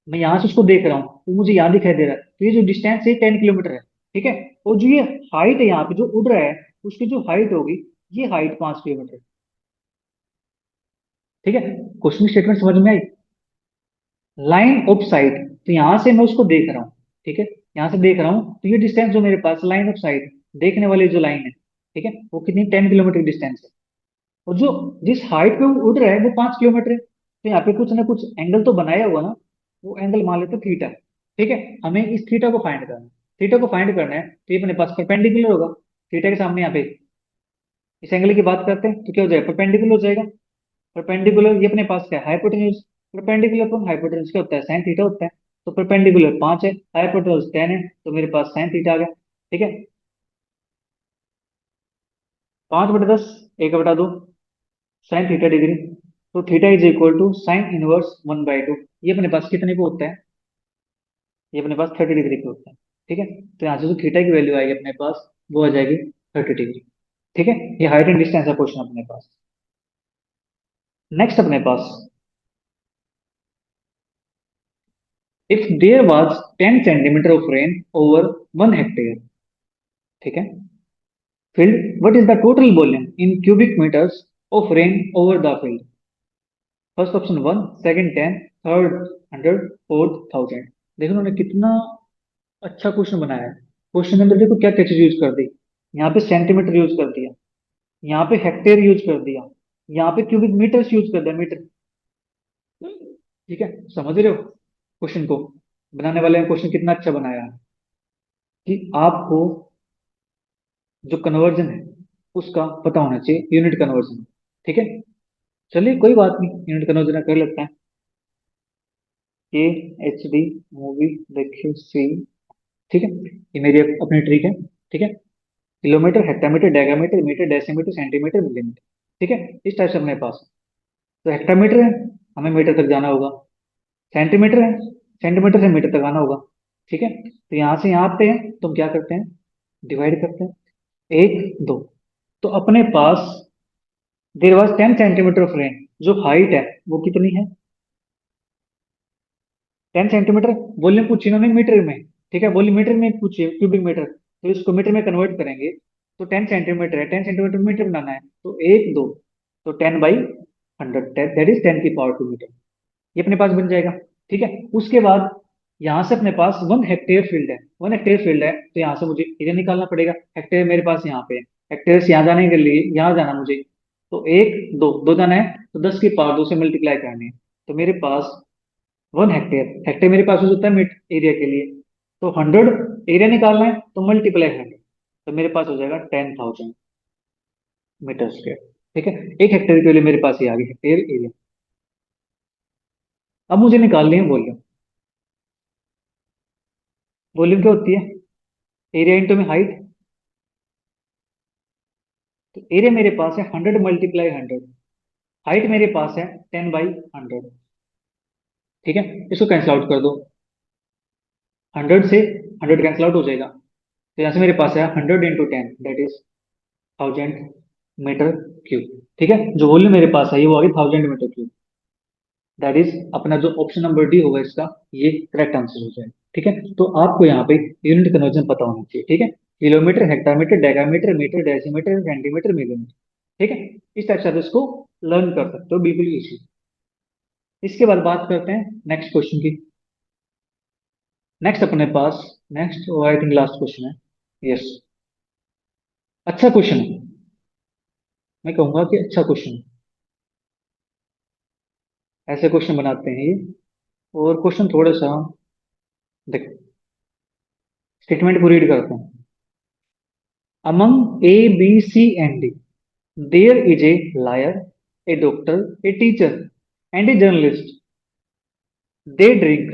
मैं यहाँ से उसको देख रहा हूँ तो मुझे यहाँ दिखाई दे रहा है, तो ये जो डिस्टेंस है 10 किलोमीटर है। ठीक है, और जो ये हाइट है यहाँ पे जो उड़ रहा है, उसकी जो हाइट होगी, ये हाइट 5 किलोमीटर है। ठीक है, क्वेश्चन स्टेटमेंट समझ में आई? लाइन ऑफ साइट, तो यहाँ से मैं उसको देख रहा हूँ। ठीक है, यहाँ से देख रहा हूँ तो ये डिस्टेंस जो मेरे पास लाइन ऑफ साइट, देखने वाली जो लाइन है, ठीक है, वो कितनी 10 किलोमीटर की डिस्टेंस है। और जो जिस हाइट पे वो उड़ रहा है वो 5 किलोमीटर है, तो यहाँ पे कुछ ना कुछ एंगल तो बनाया हुआ ना, वो एंगल मान लेते थीटा। ठीक है, हमें इस थीटा को फाइंड करना है। थीटा को फाइंड करना है तो ये अपने पास परपेंडिकुलर होगा थीटा के सामने। यहाँ पे इस एंगल की बात करते हैं तो क्या हो जाएगा, परपेंडिकुलर हो जाएगा। परपेंडिकुलर ये अपने पास क्या है, हाइपोटेन्यूज। परपेंडिकुलर अपॉन हाइपोटेन्यूज क्या होता है, साइन थीटा होता है। तो परपेंडिकुलर 5 है, हाइपोटेन्यूज 10 है, तो मेरे पास साइन थीटा आ गया। ठीक है, 5/10, 1/2, साइन थीटा डिग्री। तो theta is equal to sine inverse 1/2। ये अपने पास कितने को होता है, ये अपने पास 30 डिग्री पे होता है। ठीक है, तो यहाँ से जो थीटा की वैल्यू आएगी अपने पास, वो आ जाएगी 30 डिग्री। ठीक है, ये हाइट एंड डिस्टेंस का क्वेश्चन अपने पास। नेक्स्ट अपने पास, if there was 10 centimetre of rain over 1 hectare, ठीक है, field, what is the total volume in cubic metres of rain over the field? First option 1, second 10, third 100, fourth 1000। देखो उन्होंने कितना अच्छा क्वेश्चन बनाया है। क्वेश्चन के अंदर देखो क्या क्या चीज यूज कर दी, यहाँ पे सेंटीमीटर यूज कर दिया, यहाँ पे हेक्टेयर यूज कर दिया, यहाँ पे क्यूबिक मीटर्स यूज कर दिया, मीटर। ठीक है, समझ रहे हो क्वेश्चन को? बनाने वाले ने क्वेश्चन कितना अच्छा बनाया है कि आपको जो कन्वर्जन है उसका पता होना चाहिए, यूनिट कन्वर्जन। ठीक है, चलिए कोई बात नहीं, यूनिट कन्वर्जन कर लेते हैं। के एच डी मूवी देखिए सी। ठीक है, ये मेरी अपनी ट्रिक है। ठीक है, kilometre, hectometre, decametre, metre, decimetre, centimetre, millimetre. ठीक है, इस टाइप से अपने पास। तो हेक्टामीटर है, हमें मीटर तक जाना होगा। सेंटीमीटर है, सेंटीमीटर से मीटर तक आना होगा। ठीक है, तो यहाँ से यहाँ आते हैं तो हम क्या करते हैं, डिवाइड करते हैं, 1 2। तो अपने पास there was 10 centimetre of rain, जो हाइट है वो कितनी है, 10 सेंटीमीटर। वॉल्यूम पूछी इन्होंने मीटर में। ठीक है, वॉल्यूम मीटर में पूछिए, क्यूबिक मीटर, तो इसको मीटर में कन्वर्ट करेंगे। तो 10 सेंटीमीटर है, 10 सेंटीमीटर मीटर बनाना है, तो 1 2, तो 10/100, दैट इज 10 की पावर 2 मीटर। ये अपने पास बन जाएगा। ठीक है, उसके बाद यहाँ से अपने पास 1 हेक्टेयर फील्ड है, 1 हेक्टेयर फील्ड है, तो यहाँ से मुझे एरिया निकालना पड़ेगा। हेक्टेयर मेरे पास यहाँ पे है, हेक्टेयर से यहाँ जाने के लिए यहाँ जाना मुझे, तो 1 2 जाना है, तो 10 की पावर 2 से मल्टीप्लाई करनी है। तो मेरे पास 1 हेक्टेयर, हेक्टेयर मेरे पास यूज होता है मिट एरिया के लिए, तो 100 एरिया निकालना है तो मल्टीप्लाई 100, तो मेरे पास हो जाएगा 10,000 मीटर स्क्वायर। ठीक है, 1 हेक्टेयर के लिए मेरे पास ये आ गई हेक्टेयर एरिया। अब मुझे निकालनी है वॉल्यूम। वॉल्यूम क्या होती है? एरिया इंटू में हाइट। तो एरिया मेरे पास है 100 × 100। हाइट मेरे पास है 10/100। ठीक है, इसको कैंसिल आउट कर दो। 100 से 100 कैंसिल आउट हो जाएगा। तो यहाँ से मेरे पास है 100 × 10, दैट इज 1000 मीटर क्यूब। ठीक है, जो वॉल्यूम मेरे पास है ये वो आ गई 1000 मीटर क्यूब। दैट इज अपना जो ऑप्शन नंबर डी होगा इसका, ये करेक्ट आंसर हो जाएगा। ठीक है, तो आपको यहाँ पे यूनिट कन्वर्जन पता होना चाहिए। ठीक है, kilometre, hectometre, decametre, metre, decimetre, centimetre, millimetre. ठीक है, इस टाइप से आप इसको लर्न कर सकते हो, बिल्कुल इजी। इसके बाद बात करते हैं नेक्स्ट क्वेश्चन की। नेक्स्ट अपने पास, next I think last question है। यस, अच्छा क्वेश्चन है। मैं कहूंगा कि अच्छा क्वेश्चन है। ऐसे क्वेश्चन बनाते हैं ये। और क्वेश्चन थोड़ा सा देखो, स्टेटमेंट को रीड करते हैं। Among A B C and D there is a liar, a doctor, a teacher and a journalist. They drink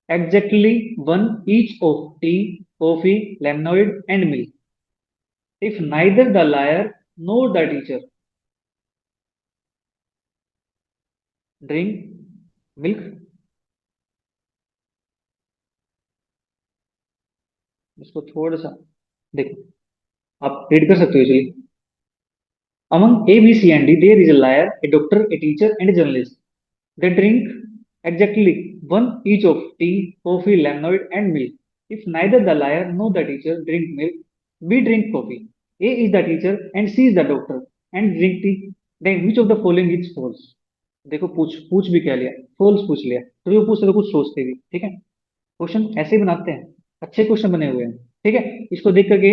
exactly one each of tea, coffee, lemonade, and milk. If neither the liar nor the teacher drink milk, इसको थोड़ा सा देखो, आप read कर सकते हो easily. Among A, B, C, and D, there is a liar, a doctor, a teacher, and a journalist. They drink exactly one each of tea, coffee, lemonade, and milk. If neither the liar nor the teacher drink milk, B drink coffee. A is the teacher and C is the doctor and drink tea. Then which of the following is false? देखो, पूछ पूछ भी क्या लिया, false पूछ लिया। तो जो पूछ रहे कुछ सोचते भी। ठीक है, क्वेश्चन ऐसे ही बनाते हैं, अच्छे क्वेश्चन बने हुए हैं। ठीक है, इसको देख करके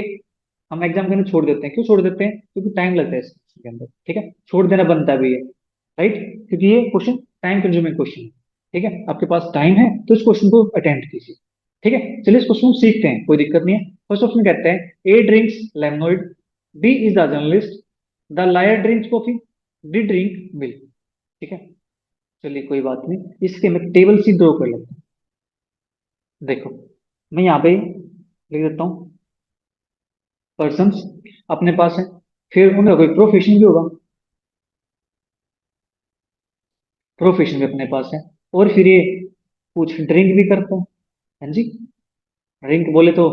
हम एग्जाम के अंदर छोड़ देते हैं। क्यों छोड़ देते हैं? क्योंकि टाइम लगता है इसके अंदर। ठीक है, छोड़ देना बनता भी है, राइट, क्योंकि ये क्वेश्चन टाइम कंज्यूमिंग क्वेश्चन है। ठीक है, आपके पास टाइम है तो इस क्वेश्चन को अटेम्प्ट कीजिए। ठीक है, चलिए इस क्वेश्चन को सीखते हैं, कोई दिक्कत नहीं है। फर्स्ट ऑप्शन कहते हैं A drinks lemonade, B is the journalist, the lawyer drinks coffee, D drink milk. ठीक है, चलिए कोई बात नहीं, इसके मैं टेबल सी ड्रॉ कर लेता हूँ। देखो, मैं यहाँ पे लिख देता हूँ पर्सन्स अपने पास है, फिर उनका कोई प्रोफेशन भी होगा, प्रोफेशन भी अपने पास है, और फिर ये कुछ ड्रिंक भी करते हैं। हाँ जी, ड्रिंक बोले तो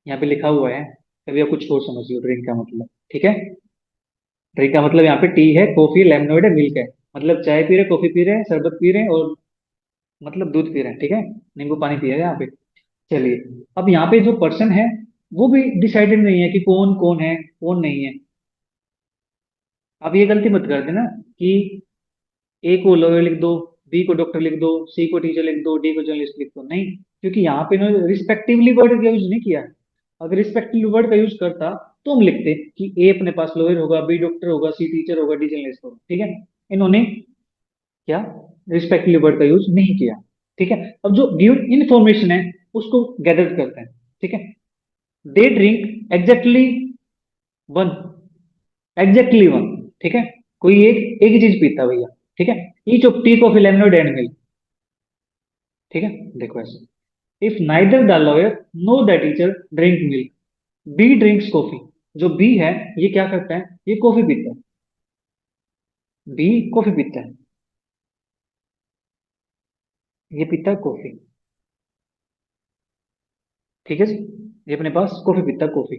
यहाँ पे लिखा हुआ है, कभी आप कुछ और समझिए ड्रिंक का मतलब। ठीक है, ड्रिंक का मतलब यहाँ पे टी है, कॉफी, लेमनोइड है, मिल्क है। मतलब चाय पी रहे, कॉफी पी रहे हैं, शरबत पी रहे हैं, और मतलब दूध पी रहे हैं। ठीक है, नींबू पानी पी रहे हैं यहाँ पे। चलिए, अब यहाँ पे जो पर्सन है वो भी डिसाइडेड नहीं है कि कौन कौन है कौन नहीं है। अब ये गलती मत कर देना कि ए को लॉयर लिख दो, बी को डॉक्टर लिख दो, सी को टीचर लिख दो, डी को जर्नलिस्ट लिख दो। नहीं, क्योंकि यहाँ पे इन्होंने रिस्पेक्टिवली वर्ड का यूज नहीं किया है। अगर रिस्पेक्टिवली वर्ड का यूज करता तो हम लिखते कि ए अपने पास लॉयर होगा, बी डॉक्टर होगा, सी टीचर होगा, डी जर्नलिस्ट होगा। ठीक है, इन्होंने क्या, रिस्पेक्टिवली वर्ड का यूज नहीं किया। ठीक है, अब जो गिवन इन्फॉर्मेशन है उसको गैदर करते हैं। ठीक है, they drink exactly one, exactly one. ठीक है, कोई एक ही चीज पीता है भैया। ठीक है, each of tea, coffee, lemonade and milk. ठीक है, देखो ऐसे, if neither the lawyer no the teacher drink milk, B drinks coffee. जो बी है ये क्या करता है? ये कॉफी पीता है। बी कॉफी पीता है, ये पीता है कॉफी। ठीक है जी, ये अपने पास कॉफी पीता है, कॉफी।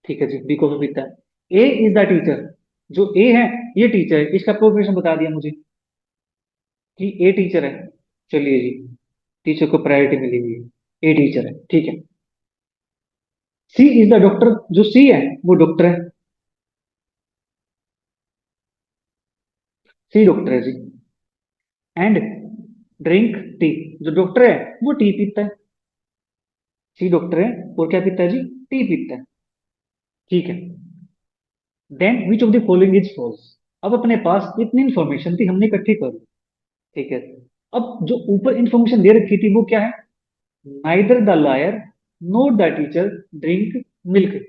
ठीक है जी, बी कॉफी पीता है। ए इज द टीचर, जो ए है ये टीचर है, इसका प्रोफेशन बता दिया मुझे कि ए टीचर है। चलिए जी, टीचर को प्रायोरिटी मिली हुई है, ए टीचर है। ठीक है, सी इज द डॉक्टर, जो सी है वो डॉक्टर है। सी डॉक्टर है जी। एंड ड्रिंक टी, जो डॉक्टर है वो टी पीता है। सी डॉक्टर है और क्या पीता है जी? टी पीता है। ठीक है, then which of the following is false. अब अपने पास इतनी इंफॉर्मेशन थी, हमने इकट्ठी कर ली। ठीक है, अब जो ऊपर इंफॉर्मेशन दे रखी थी वो क्या है? Neither the liar not the teacher drink milk.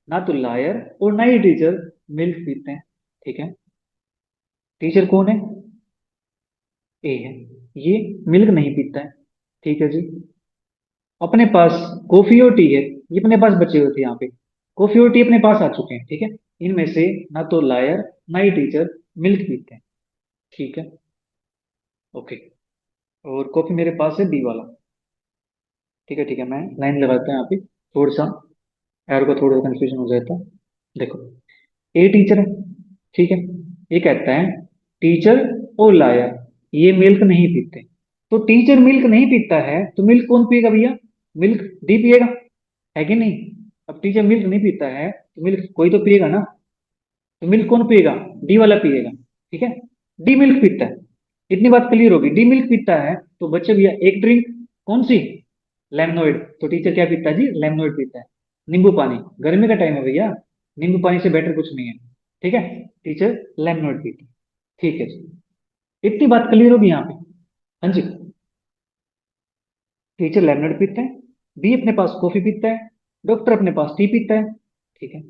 ना तो लायर और ना ही टीचर मिल्क पीते हैं। ठीक है। टीचर कौन है? ए है। ये मिल्क नहीं पीता है। ठीक है जी। अपने पास कॉफी और टी है, ये अपने पास बचे हुए थे यहाँ पे। कॉफी और टी अपने पास आ चुके हैं। ठीक है। इनमें से ना तो लायर ना ही टीचर मिल्क पीते हैं। ठीक है। ओके। और कॉफी मेरे पास है बी वाला। ठीक है, ठीक है, मैं लाइन लगाता हूँ यहाँ पे। थोड़ा सा एरो को थोड़ा कंफ्यूजन हो जाता है। देखो, ए टीचर है। ठीक है। ये कहता है टीचर और लायर ये मिल्क नहीं पीते। तो टीचर मिल्क नहीं पीता है तो मिल्क कौन पिएगा भैया? मिल्क डी पिएगा, है कि नहीं? अब टीचर मिल्क नहीं पीता है तो मिल्क कोई तो पिएगा ना। तो मिल्क कौन पिएगा? डी वाला पिएगा। ठीक है। डी मिल्क पीता है। इतनी बात क्लियर होगी। डी मिल्क पीता है तो बच्चे भैया एक ड्रिंक, कौन सी? लेमनोइड। तो टीचर क्या पीता है जी? लेमनोइड पीता है। नींबू पानी। गर्मी का टाइम है भैया, नींबू पानी से बेटर कुछ नहीं है। ठीक है। टीचर लेमनोइड पीता है। ठीक है जी। इतनी बात क्लियर होगी यहाँ पे। हाँ जी। टीचर लेमनेड पीते हैं, बी अपने पास कॉफी पीता है, डॉक्टर अपने पास टी पीता है। ठीक है।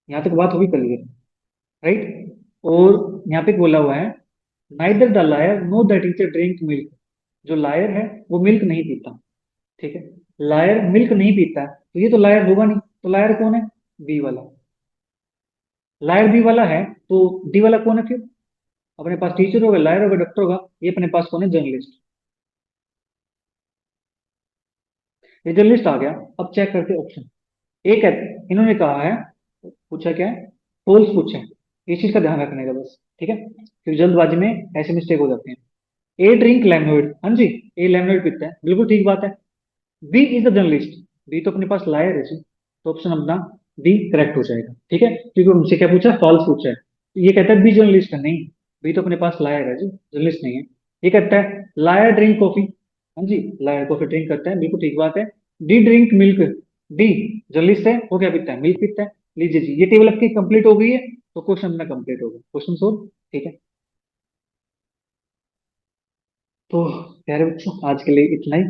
यहाँ तक बात होगी क्लियर, राइट? और यहाँ पे बोला हुआ है neither the liar nor the teacher drink milk. जो लायर है वो मिल्क नहीं पीता। ठीक है। लायर मिल्क नहीं पीता है तो ये तो लायर होगा नहीं। तो लायर कौन है? बी वाला। लायर बी वाला है तो डी वाला कौन है फिर? अपने पास टीचर होगा, लायर होगा, डॉक्टर होगा। ये अपने पास कौन है? जर्नलिस्ट। ये जर्नलिस्ट आ गया। अब चेक करते ऑप्शन। एक है, इन्होंने कहा है, पूछा क्या है? फॉल्स पूछा है। इस चीज का ध्यान रखने का बस। ठीक है, क्योंकि जल्दबाजी में ऐसे मिस्टेक हो जाते हैं। ए ड्रिंक लेमनोइड, हाँ जी, ए लेमनोइड पीता है, बिल्कुल ठीक बात है। B is the journalist, B तो अपने पास लायर है जी। तो ऑप्शन अपना बी करेक्ट हो जाएगा। ठीक है, क्योंकि उनसे क्या पूछा? फॉल्स पूछा है। तो ये कहता है बी जर्नलिस्ट है, नहीं। बी तो अपने पास लायर है जी, जर्नलिस्ट नहीं है। ये कहता है लायर ड्रिंक कॉफी, हाँ जी, लायर कॉफी ड्रिंक करता है, बिल्कुल ठीक बात है। D drink milk, D journalist है, वो क्या पीता है? मिल्क पीता है। लीजिए जी, ये टेबल आपकी कंप्लीट हो गई है। तो क्वेश्चन अपना कंप्लीट हो गया, क्वेश्चन सोल्व। ठीक है। तो प्यारे बच्चों, आज के लिए इतना ही।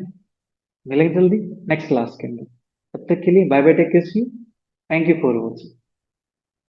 मिलेंगे जल्दी नेक्स्ट क्लास के अंदर। तब तक के लिए bye bye, take care, see you. Thank you for watching.